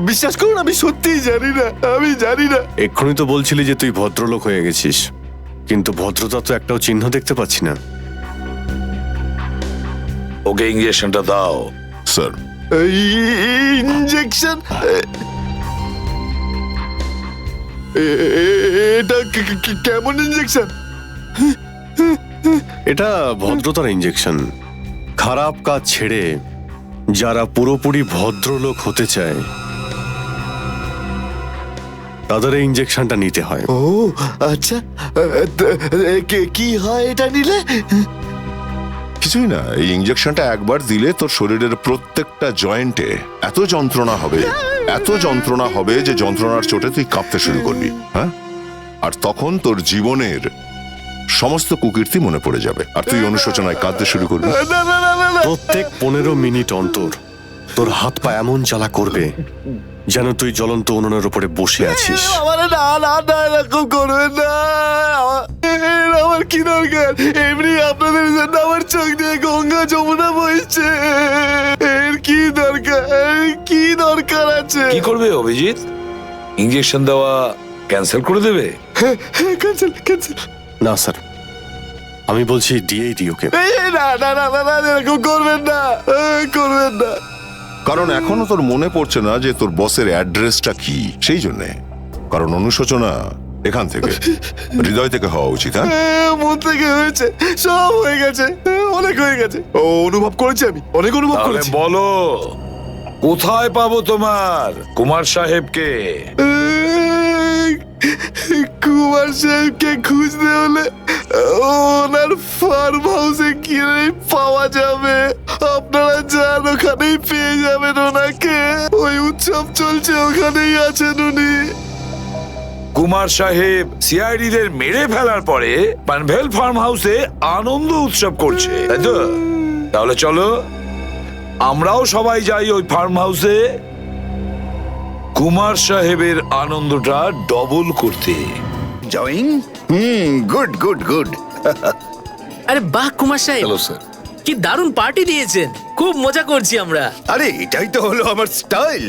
বিশ্বাস করুন, আমি সত্যিই জানি না, আমি জানি না। এক্ষুনি তো বলছিলি যে তুই ভদ্রলোক হয়ে গেছিস, কিন্তু ভদ্রতা তো একটাও চিহ্ন দেখতে পাচ্ছি না। ওকে ইঞ্জেকশনটা দাও। Sir, injection? এটা কেমন ইঞ্জেকশন? এটা ভদ্রতার ইঞ্জেকশন। খারাপ কাজ ছেড়ে যারা পুরোপুরি ভদ্রলোক হতে চায় তাদের এই ইঞ্জেকশনটা নিতে হয়। ও আচ্ছা, কি হয় এটা নিলে? কিছুই না, এই ইঞ্জেকশনটা একবার দিলে তোর শরীরের প্রত্যেকটা জয়েন্টে এত যন্ত্রণা হবে, এত যন্ত্রণা হবে যে যন্ত্রণার চোটে তুই কাঁপতে শুরু করবি। হ্যাঁ, আর তখন তোর জীবনের সমস্ত কুকীর্তি মনে পড়ে যাবে, আর তুই অনুশোচনায় কাঁদতে শুরু করবি। প্রত্যেক 15 মিনিট অন্তর তোর হাত পা এমন জ্বালা করবে যেন তুই জ্বলন্ত উনুনের উপরে বসে আছিস। আমার না না না, এরকম করবেন না, আমার কি দরকার? এমনি আপনাদের জন্য আমার চোখ দিয়ে গঙ্গা যমুনা বইছে, এর কি দরকার? কি দরকার আছে? কি করবে অভিজিৎ? ইঞ্জেকশন দেওয়া ক্যান্সেল করে দেবে? Cancel cancel. না স্যার, আমি বলছি দিয়েই দিই ওকে। না না না না, এরকম করবেন না, করবেন না। কারণ এখনো তোর মনে পড়ছে না যে তোর বসের অ্যাড্রেসটা কি, সেই জন্যে। কারণ অনুশোচনা এখান থেকে হৃদয় থেকে হওয়া উচিত। হ্যাঁ, মন থেকে হয়েছে, সব হয়ে গেছে, অনেক হয়ে গেছে। ও অনুভব করেছি, আমি অনেক অনুভব তাহলে করেছি। বলো, কোথায় পাবো তোমার কুমার সাহেবকে? কুমার সাহেবকে খুঁজতে হলে ওনার ফার্ম হাউসে গিয়ে পাওয়া যাবে। আপনারা যান, ওখানেই পেয়ে যাবেন ওনাকে। ওই উৎসব চলছে, ওখানেই আছেন উনি। কুমার সাহেব সিআইডি দের মেরে ফেলার পরে পানভেল ফার্ম হাউসে আনন্দ উৎসব করছে, তাই তো? তাহলে চলো আমরাও সবাই যাই ওই ফার্ম হাউসে কুমার সাহেবের আনন্দটা ডবল করতে। জয়িং, গুড গুড গুড। আরে বাহ কুমার সাহেব, হ্যালো স্যার। কি দারুণ পার্টি দিয়েছেন, খুব মজা করছি আমরা। আরে এটাই তো হলো আমার স্টাইল।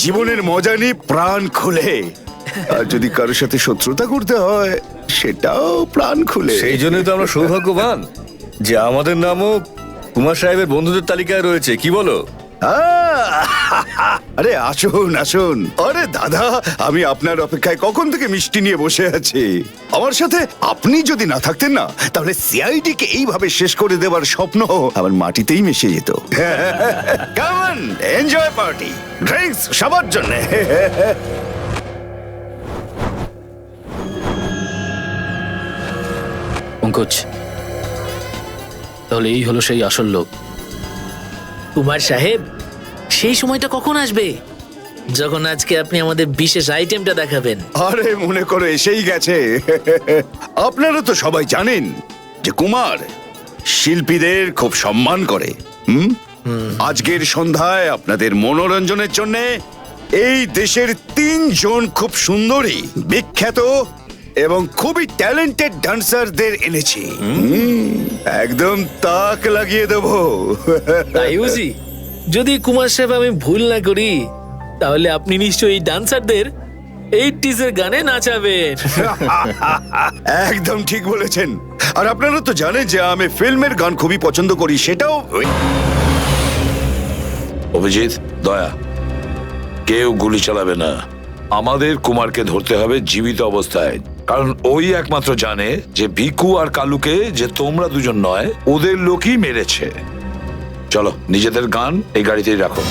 জীবনের মজা নিয়ে প্রাণ খুলে, আর যদি কারোর সাথে শত্রুতা করতে হয় সেটাও প্রাণ খুলে। সেই জন্যই তো আমরা সৌভাগ্যবান যে আমাদের নামও কুমার সাহেবের বন্ধুদের তালিকায় রয়েছে, কি বলো? আরে আসুন আসুন। আরে দাদা, আমি আপনার অপেক্ষায় কখন থেকে মিষ্টি নিয়ে বসে আছি। আমার সাথে আপনি যদি না থাকতেন না, তাহলে সিআইডি কে এইভাবে শেষ করে দেওয়ার স্বপ্ন আমার মাটিতেই মিশে যেত। Come on, enjoy party, drinks সবার জন্য। পঙ্কজ, তাহলে এই হলো সেই আসল লোক। কুমার সাহেব, সেই সময়টা কখন আসবে যখন আজকে আপনি আমাদের বিশেষ আইটেমটা দেখাবেন? আরে মনে করো এসেই গেছে। আপনারা তো সবাই জানেন যে কুমার শিল্পীদের খুব সম্মান করে। আজকের সন্ধ্যায় আপনাদের মনোরঞ্জনের জন্য এই দেশের 3 জন খুব সুন্দরী, বিখ্যাত এবং খুবই ট্যালেন্টেড ডান্সারদের এনেছি। একদম তাক লাগিয়ে দেবো। তাই বুঝি? যদি কুমার সাহেব আমি ভুল না করি, তাহলে আপনি নিশ্চয়ই ডান্সারদের 80s এর গানে নাচাবেন। একদম ঠিক বলেছেন। আর আপনারা তো জানেন যে আমি ফিল্মের গান খুবই পছন্দ করি, সেটাও। অভিজিৎ, দয়া, কেউ গুলি চালাবে না। আমাদের কুমারকে ধরতে হবে জীবিত অবস্থায়, কারণ ওই একমাত্র জানে যে ভিকু আর কালুকে যে তোমরা দুজন নয়, ওদের লোকই মেরেছে। চলো, নিজেদের গান এই গাড়িতেই রাখো।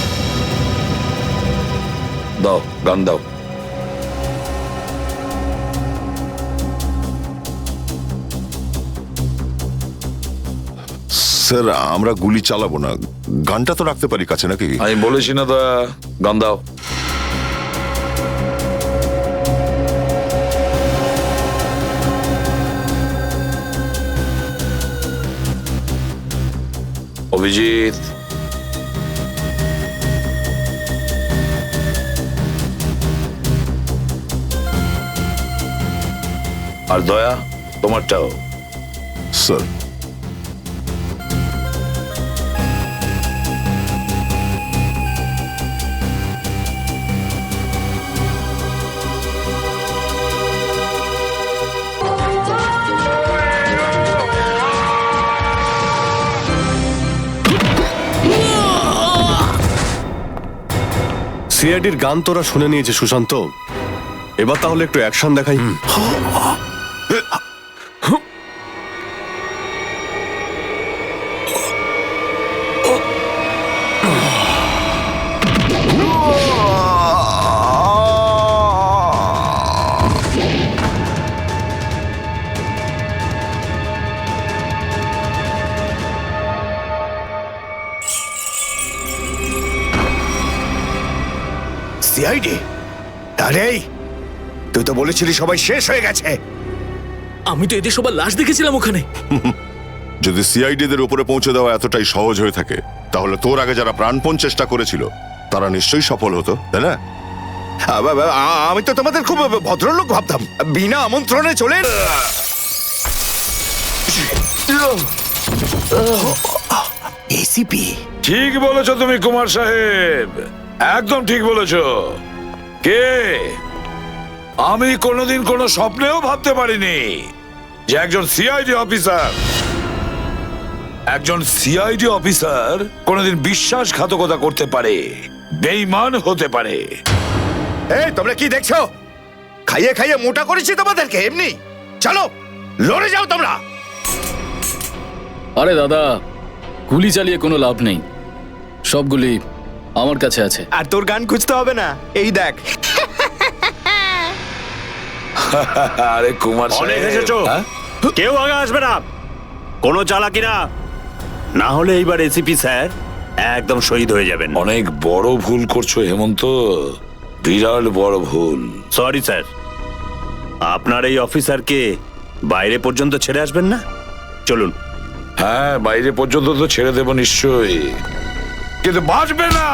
দাও, গান দাও। স্যার, আমরা গুলি চালাবো না, গানটা তো রাখতে পারি কাছে, নাকি? আমি বলেছি না দয়া, গান দাও। অভিজিৎ, আর দয়া, তোমারটাও। স্যার, সিআইডির গান তোরা শুনে নিয়েছে সুশান্ত, এবার তাহলে একটু অ্যাকশন দেখাই। সিআইডি? আরে তুই তো বলেছিলি সবাই শেষ হয়ে গেছে। আমি তো এদের সবার লাশ দেখেছিলাম ওখানে। যদি সিআইডিদের উপরে পৌঁছে দেওয়া এতটাই সহজ হয়ে থাকে, তাহলে তোর আগে যারা প্রাণপণ চেষ্টা করেছিল তারা নিশ্চয়ই সফল হতো, তাই না? আমি তো তোমাদের খুব ভদ্রলোক ভাবতাম, বিনা আমন্ত্রণে চলে। এসিপি, ঠিক বলেছো তুমি কুমার সাহেব, একদম ঠিক বলেছো। কে? আমি কোনোদিন কোনো স্বপ্নেও ভাবতে পারিনি যে একজন সিআইডি অফিসার কোনোদিন বিশ্বাসঘাতকতা করতে পারে, বেঈমান হতে পারে। এই তোমরা কি দেখছো? খাইয়ে খাইয়ে মোটা করেছি তোমাদেরকে এমনি। চলো লড়ে যাও তোমরা। আরে দাদা, গুলি চালিয়ে কোনো লাভ নেই, সবগুলি আমার কাছে আছে। আর তোর গান খুঁজতে হবে না, এই দেখ। আরে কুমার অনেক সাহেব, এসেছো, হ্যাঁ? কেউ আগে আসবে না, কোনো চালাকি না, না হলে এইবার এসিপি স্যার একদম শহীদ হয়ে যাবেন। অনেক বড় ভুল করছো হেমন্ত, বিরাট বড় ভুল। সরি স্যার, আপনার এই অফিসারকে বাইরে পর্যন্ত ছেড়ে আসবেন না? চলুন। হ্যাঁ, বাইরে পর্যন্ত তো ছেড়ে দেবো নিশ্চয়ই, কিন্তু বাঁচবে না।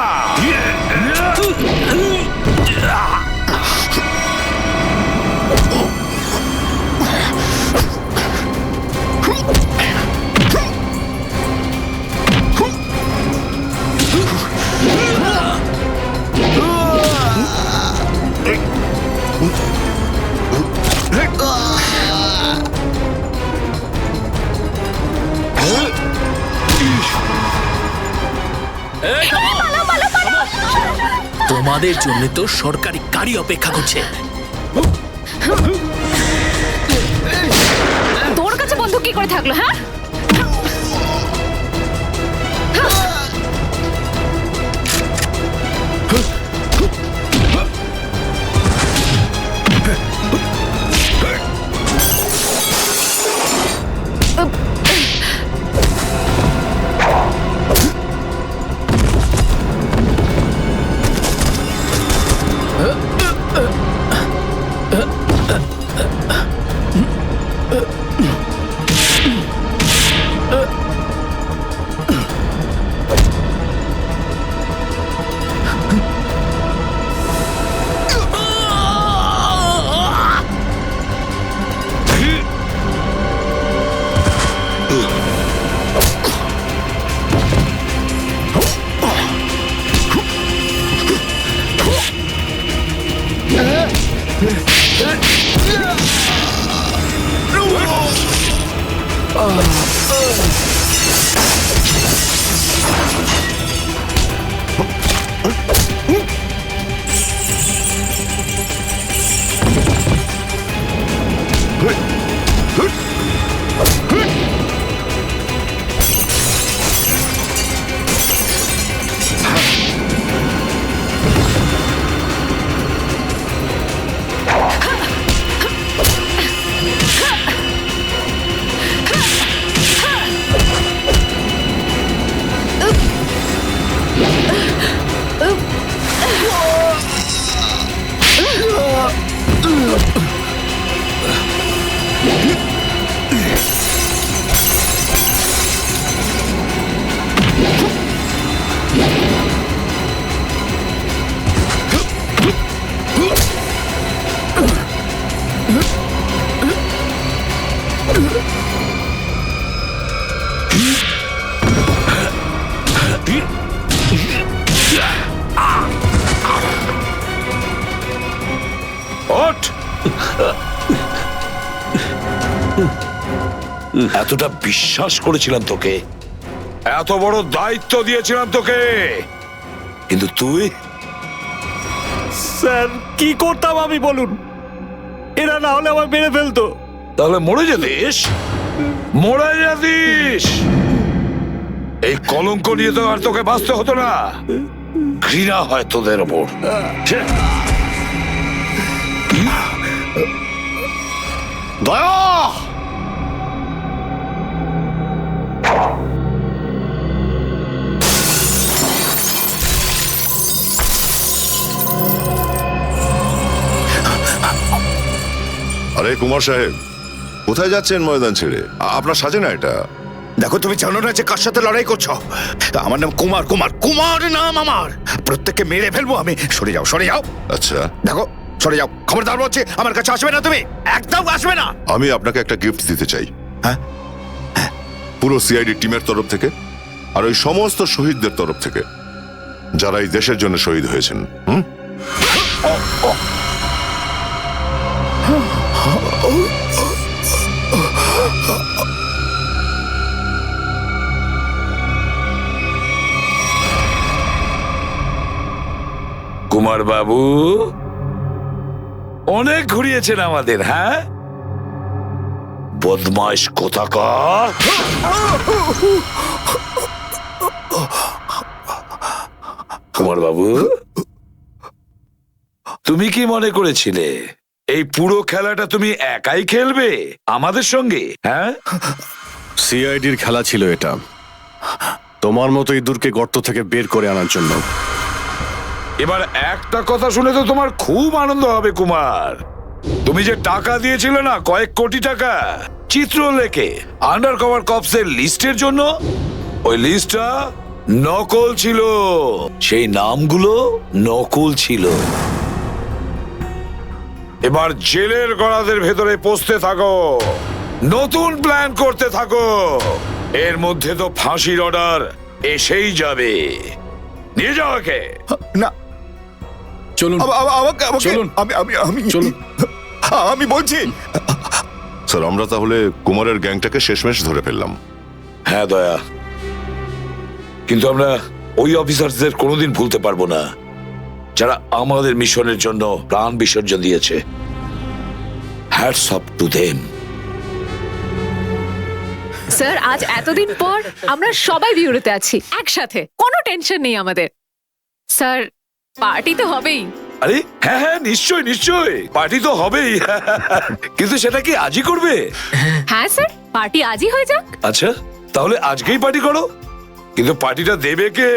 তোমাদের জন্য তো সরকারি গাড়ি অপেক্ষা করছে। তোর কাছে বন্দুক কি করে থাকলো? হ্যাঁ, ওঠ। এতটা বিশ্বাস করেছিলাম তোকে, এত বড় দায়িত্ব দিয়েছিলাম তোকে, কিন্তু তুই। স্যার কি করতাম আমি বলুন, এরা না হলে আমায় মেরে ফেলতো। তাহলে মরে যেতিস, মরে যেতিস। এই কলঙ্ক নিয়ে তো আর তোকে বাঁচতে হতো না। ঘৃণা হয় তোদের ওপর। দয়া! আরে কুমার সাহেব, কোথায় যাচ্ছেন ময়দান ছেড়ে? আপনার সাজে না এটা। দেখো, তুমি জানো না যে কার সাথে লড়াই করছো? আমার নাম কুমার, কুমার, কুমার নাম আমার। প্রত্যেককে মেরে ফেলবো আমি। সরে যাও, সরে যাও। আচ্ছা, দেখো, সরে যাও। খবরদার বলছি, আমার কাছে আসবে না তুমি, একদম আসবে না। আমি আপনাকে একটা গিফট দিতে চাই। হ্যাঁ? পুরো সিআইডি টিমের তরফ থেকে আর ওই সমস্ত শহীদদের তরফ থেকে যারা এই দেশের জন্য শহীদ হয়েছেন। কুমার বাবু, অনেক ঘুরিয়েছেন আমাদের, হ্যাঁ? বদমাইশ কোথাকার! কুমার বাবু, তুমি কি মনে করেছিলে এই পুরো খেলাটা তুমি একাই খেলবে আমাদের সঙ্গে, হ্যাঁ? সিআইডির খেলা ছিল এটা, তোমার মতো ইঁদুরকে গর্ত থেকে বের করে আনার জন্য। এবার একটা কথা শুনে তো তোমার খুব আনন্দ হবে কুমার। তুমি যে টাকা দিয়েছিলে না, কয়েক কোটি টাকা চিত্রলেখে আন্ডার কভার কপসের লিস্টের জন্য, ওই লিস্টটা নকল ছিল, সেই নামগুলো নকল ছিল। এবার জেলের গড়াদের ভেতরে পৌঁছতে থাকো, নতুন প্ল্যান করতে থাকো। এর মধ্যে তো ফাঁসির অর্ডার এসেই যাবে। নিয়ে যাও একে। না, চলুন আমাকে চলুন। চলুন। আমি বলছি। স্যার, আমরা তাহলে কুমারের গ্যাংটাকে শেষমেশ ধরে ফেললাম। হ্যাঁ দয়া, কিন্তু আমরা ওই অফিসারদের কোনোদিন ভুলতে পারবো না যারা আমাদের মিশনের জন্য প্রাণ বিসর্জন দিয়েছে। Hats off to them. Sir, আজ এতদিন পর আমরা সবাই বিউরোতে আছি একসাথে, কোনো টেনশন নেই আমাদের। স্যার, পার্টি তো হবেই। আরে হ্যাঁ হ্যাঁ, নিশ্চয় নিশ্চয়, পার্টি তো হবেই। কিন্তু সেটা কি আজই করবে? হ্যাঁ স্যার, পার্টি আজই হয়ে যাক। আচ্ছা, তাহলে আজকেই পার্টি করো, কিন্তু পার্টিটা দেবে কে?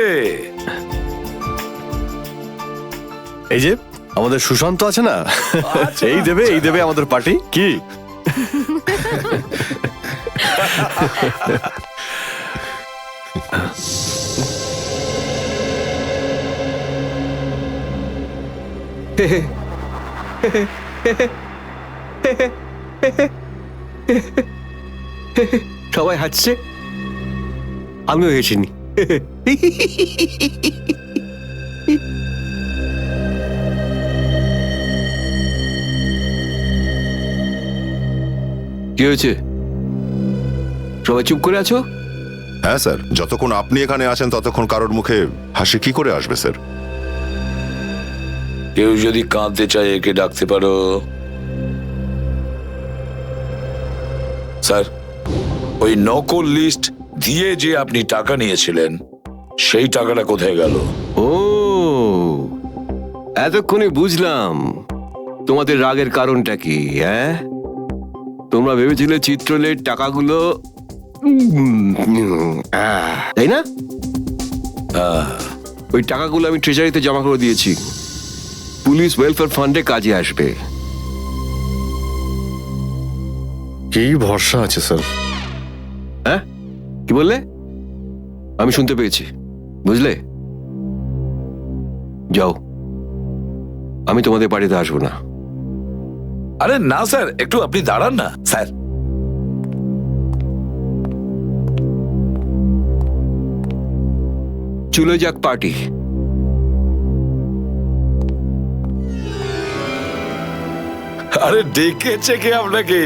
এই যে আমাদের সুশান্ত আছে না, এই দেবে আমাদের পার্টি। কি সবাই হাসছে, আমিও হেসিনি। কি হয়েছে? সবাই চুপ করে আছো? হ্যাঁ স্যার, যতক্ষণ আপনি এখানে আছেন ততক্ষণ কারোর মুখে হাসি কি করে আসবে স্যার? কেউ যদি কাঁদতে চায় একে ডাকতে পারো। স্যার, ওই নকল লিস্ট দিয়ে যে আপনি টাকা নিয়েছিলেন, সেই টাকাটা কোথায় গেল? ও, এতক্ষণে বুঝলাম তোমাদের রাগের কারণটা কি। হ্যাঁ, তোমরা ভেবেছিলে চিত্রলের টাকাগুলো, তাই না? ওই টাকাগুলো আমি ট্রেজারিতে জমা করে দিয়েছি, পুলিশ ওয়েলফেয়ার ফান্ডে কাজে আসবে। কি ভরসা আছে স্যার? হ্যাঁ, কি বললে? আমি শুনতে পেয়েছি, বুঝলে? যাও, আমি তোমাদের বাড়িতে আসবো না। আরে না স্যার, একটু আপনি দাঁড়ান না স্যার। চলে যাক পার্টি। আরে ডেকেছে কে আপনাকে?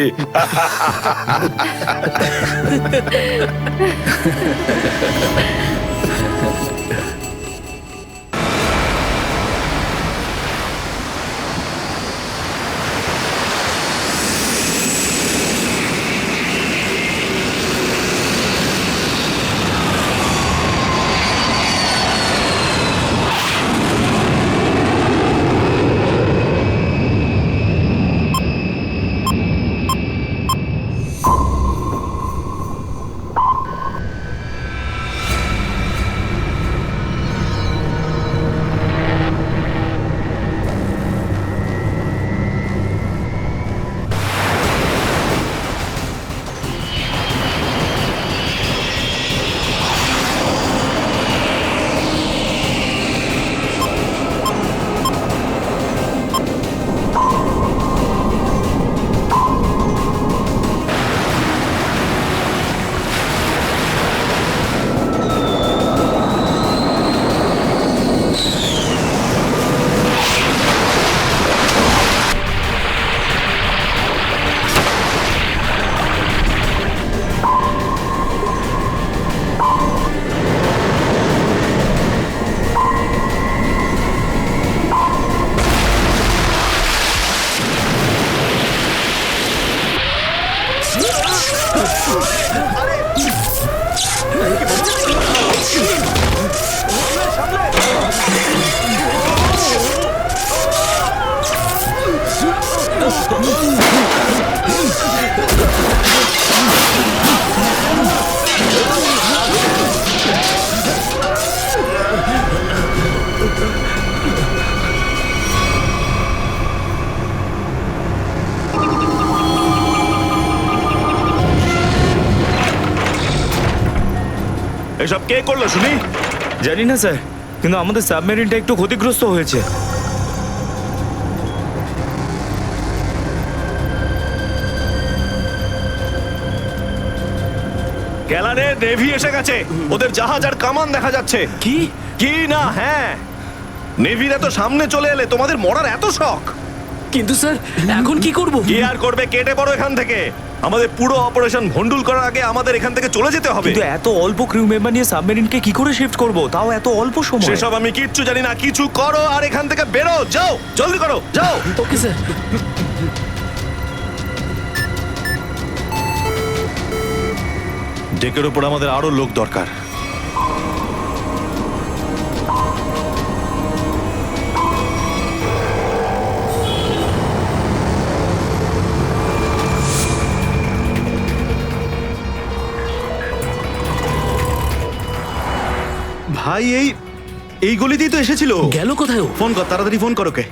এসব কে করলো শুনি? জানি না স্যার, কিন্তু আমাদের সাবমেরিনটা একটু ক্ষতিগ্রস্ত হয়েছে। গ্যালারে নেভি এসে গেছে, ওদের জাহাজ আর কামান দেখা যাচ্ছে। কি কি না? হ্যাঁ, নেভিরা তো সামনে চলে এলে, তোমাদের মরার এত শখ। কিন্তু স্যার এখন কি করব? কি আর করবে, কেটে পড়ো এখান থেকে। আমাদের পুরো অপারেশন ভন্ডুল করার আগে আমাদের এখান থেকে চলে যেতে হবে। কিন্তু এত অল্প ক্রিউ মেম্বার নিয়ে সাবমেরিনকে কি করে শিফট করব, তাও এত অল্প সময়? সেসব আমি কিচ্ছু জানি না, কিছু করো আর এখান থেকে বেরো, যাও, জলদি করো, যাও। Okay sir. ডেকের উপর আমাদের আরো লোক দরকার। ভাই এই গলিতেই তো এসেছিল। গেল কোথায় ও? ফোন কর, তাড়াতাড়ি ফোন কর ওকে।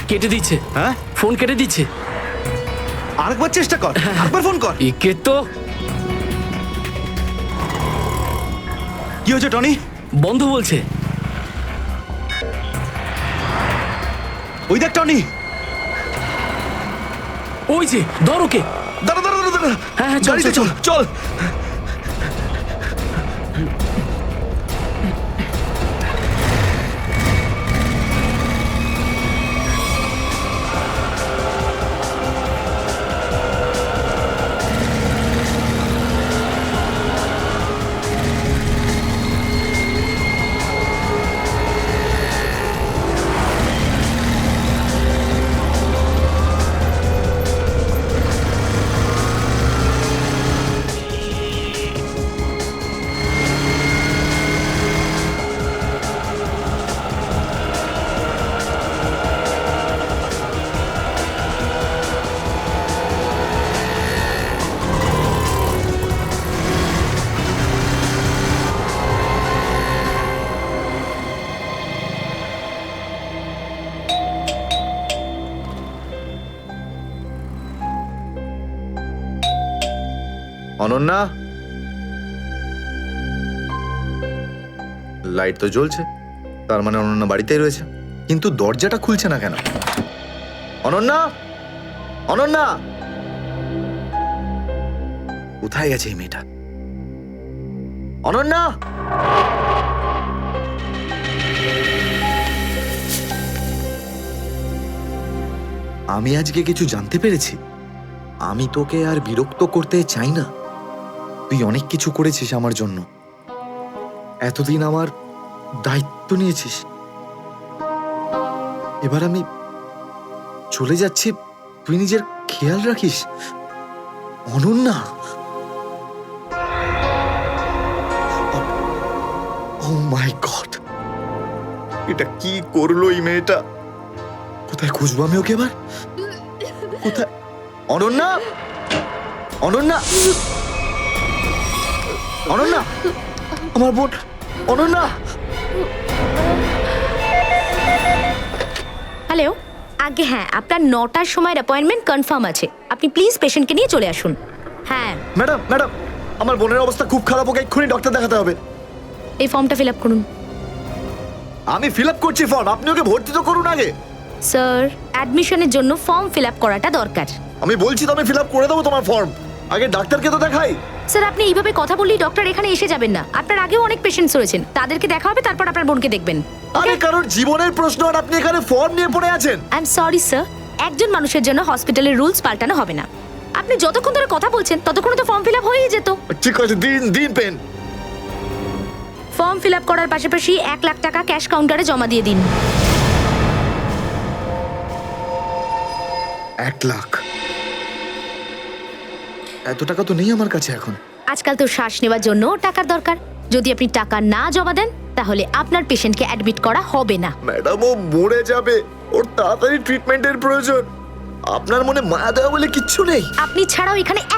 কেটে দিচ্ছে। হ্যাঁ, ফোন কেটে দিচ্ছে। আরেকবার চেষ্টা কর, আরেকবার ফোন কর। একে তো কি হয়েছে টনি? বন্ধ বলছে। ওই দেখ টনি, ওই যে ধর ওকে। দাঁড়া দাঁড়া দাঁড়া দাঁড়া। হ্যাঁ, চল, গাড়িতে চল, চল চল। অনন্যা, লাইট তো জ্বলছে, তার মানে অনন্যা বাড়িতেই রয়েছে, কিন্তু দরজাটা খুলছে না কেন? অনন্যা, অনন্যা, কোথায় গেছে এই মেয়েটা? অনন্যা, আমি আজকে কিছু জানতে পেরেছি। আমি তোকে আর বিরক্ত করতে চাই না, তুই অনেক কিছু করেছিস আমার জন্য, এতদিন আমার দায়িত্ব নিয়েছিস। এবার আমি চলে যাচ্ছি, তুই নিজের খেয়াল রাখিস। অনন্যা, ও মাই গড, এটা কি করলো এই মেয়েটা? কোথায় খুঁজবো আমি ওকে এবার? কোথায়? অনন্যা, অনন্যা, অনন্যা, আমার বোন অনন্যা। হ্যালো, আগে হ্যাঁ, আপনার 9টার সময় অ্যাপয়েন্টমেন্ট কনফার্ম আছে। আপনি প্লিজ পেশেন্টকে নিয়ে চলে আসুন। হ্যাঁ ম্যাডাম, ম্যাডাম, আমার বোনের অবস্থা খুব খারাপ, ওকে এক্ষুনি ডক্টর দেখাতে হবে। এই ফর্মটা ফিল আপ করুন। আমি ফিল আপ করছি ফর্ম, আপনি ওকে ভর্তি তো করুন আগে। স্যার, অ্যাডমিশনের জন্য ফর্ম ফিল আপ করাটা দরকার। আমি বলছি তো আমি ফিল আপ করে দেবো তোমার ফর্ম, আগে ডাক্তারকে তো দেখাই। স্যার, আপনি এইভাবে কথা বললেই ডক্টর এখানে এসে যাবেন না। আপনার আগেও অনেক পেশেন্টস রয়েছেন, তাদেরকে দেখা হবে, তারপর আপনার বোনকে দেখবেন। আরে কারণ জীবনের প্রশ্ন আর আপনি এখানে ফর্ম নিয়ে পড়ে আছেন। আই এম সরি স্যার, একজন মানুষের জন্য হসপিটালের রুলস পাল্টানো হবে না। আপনি যতক্ষণ ধরে কথা বলছেন ততক্ষণ তো ফর্ম ফিল আপ হয়েই যেত। ঠিক আছে, দিন দিন পেন। ফর্ম ফিল আপ করার পাশাপাশি 1 লাখ টাকা ক্যাশ কাউন্টারে জমা দিয়ে দিন। 1 লাখ? এত টাকা তো নেই আমার কাছে এখন। আজকাল তো শ্বাস নেওয়ার জন্য টাকার দরকার। যদি আপনি টাকা না জমা দেন তাহলে আপনার পেশেন্টকে অ্যাডমিট করা হবে না। ম্যাডাম, ও মরে যাবে, ওর তাড়াতাড়ি ট্রিটমেন্টের প্রয়োজন। আপনার মনে মায়া দেওয়া বলে কিচ্ছু নেই? আপনি ছাড়াও এখানে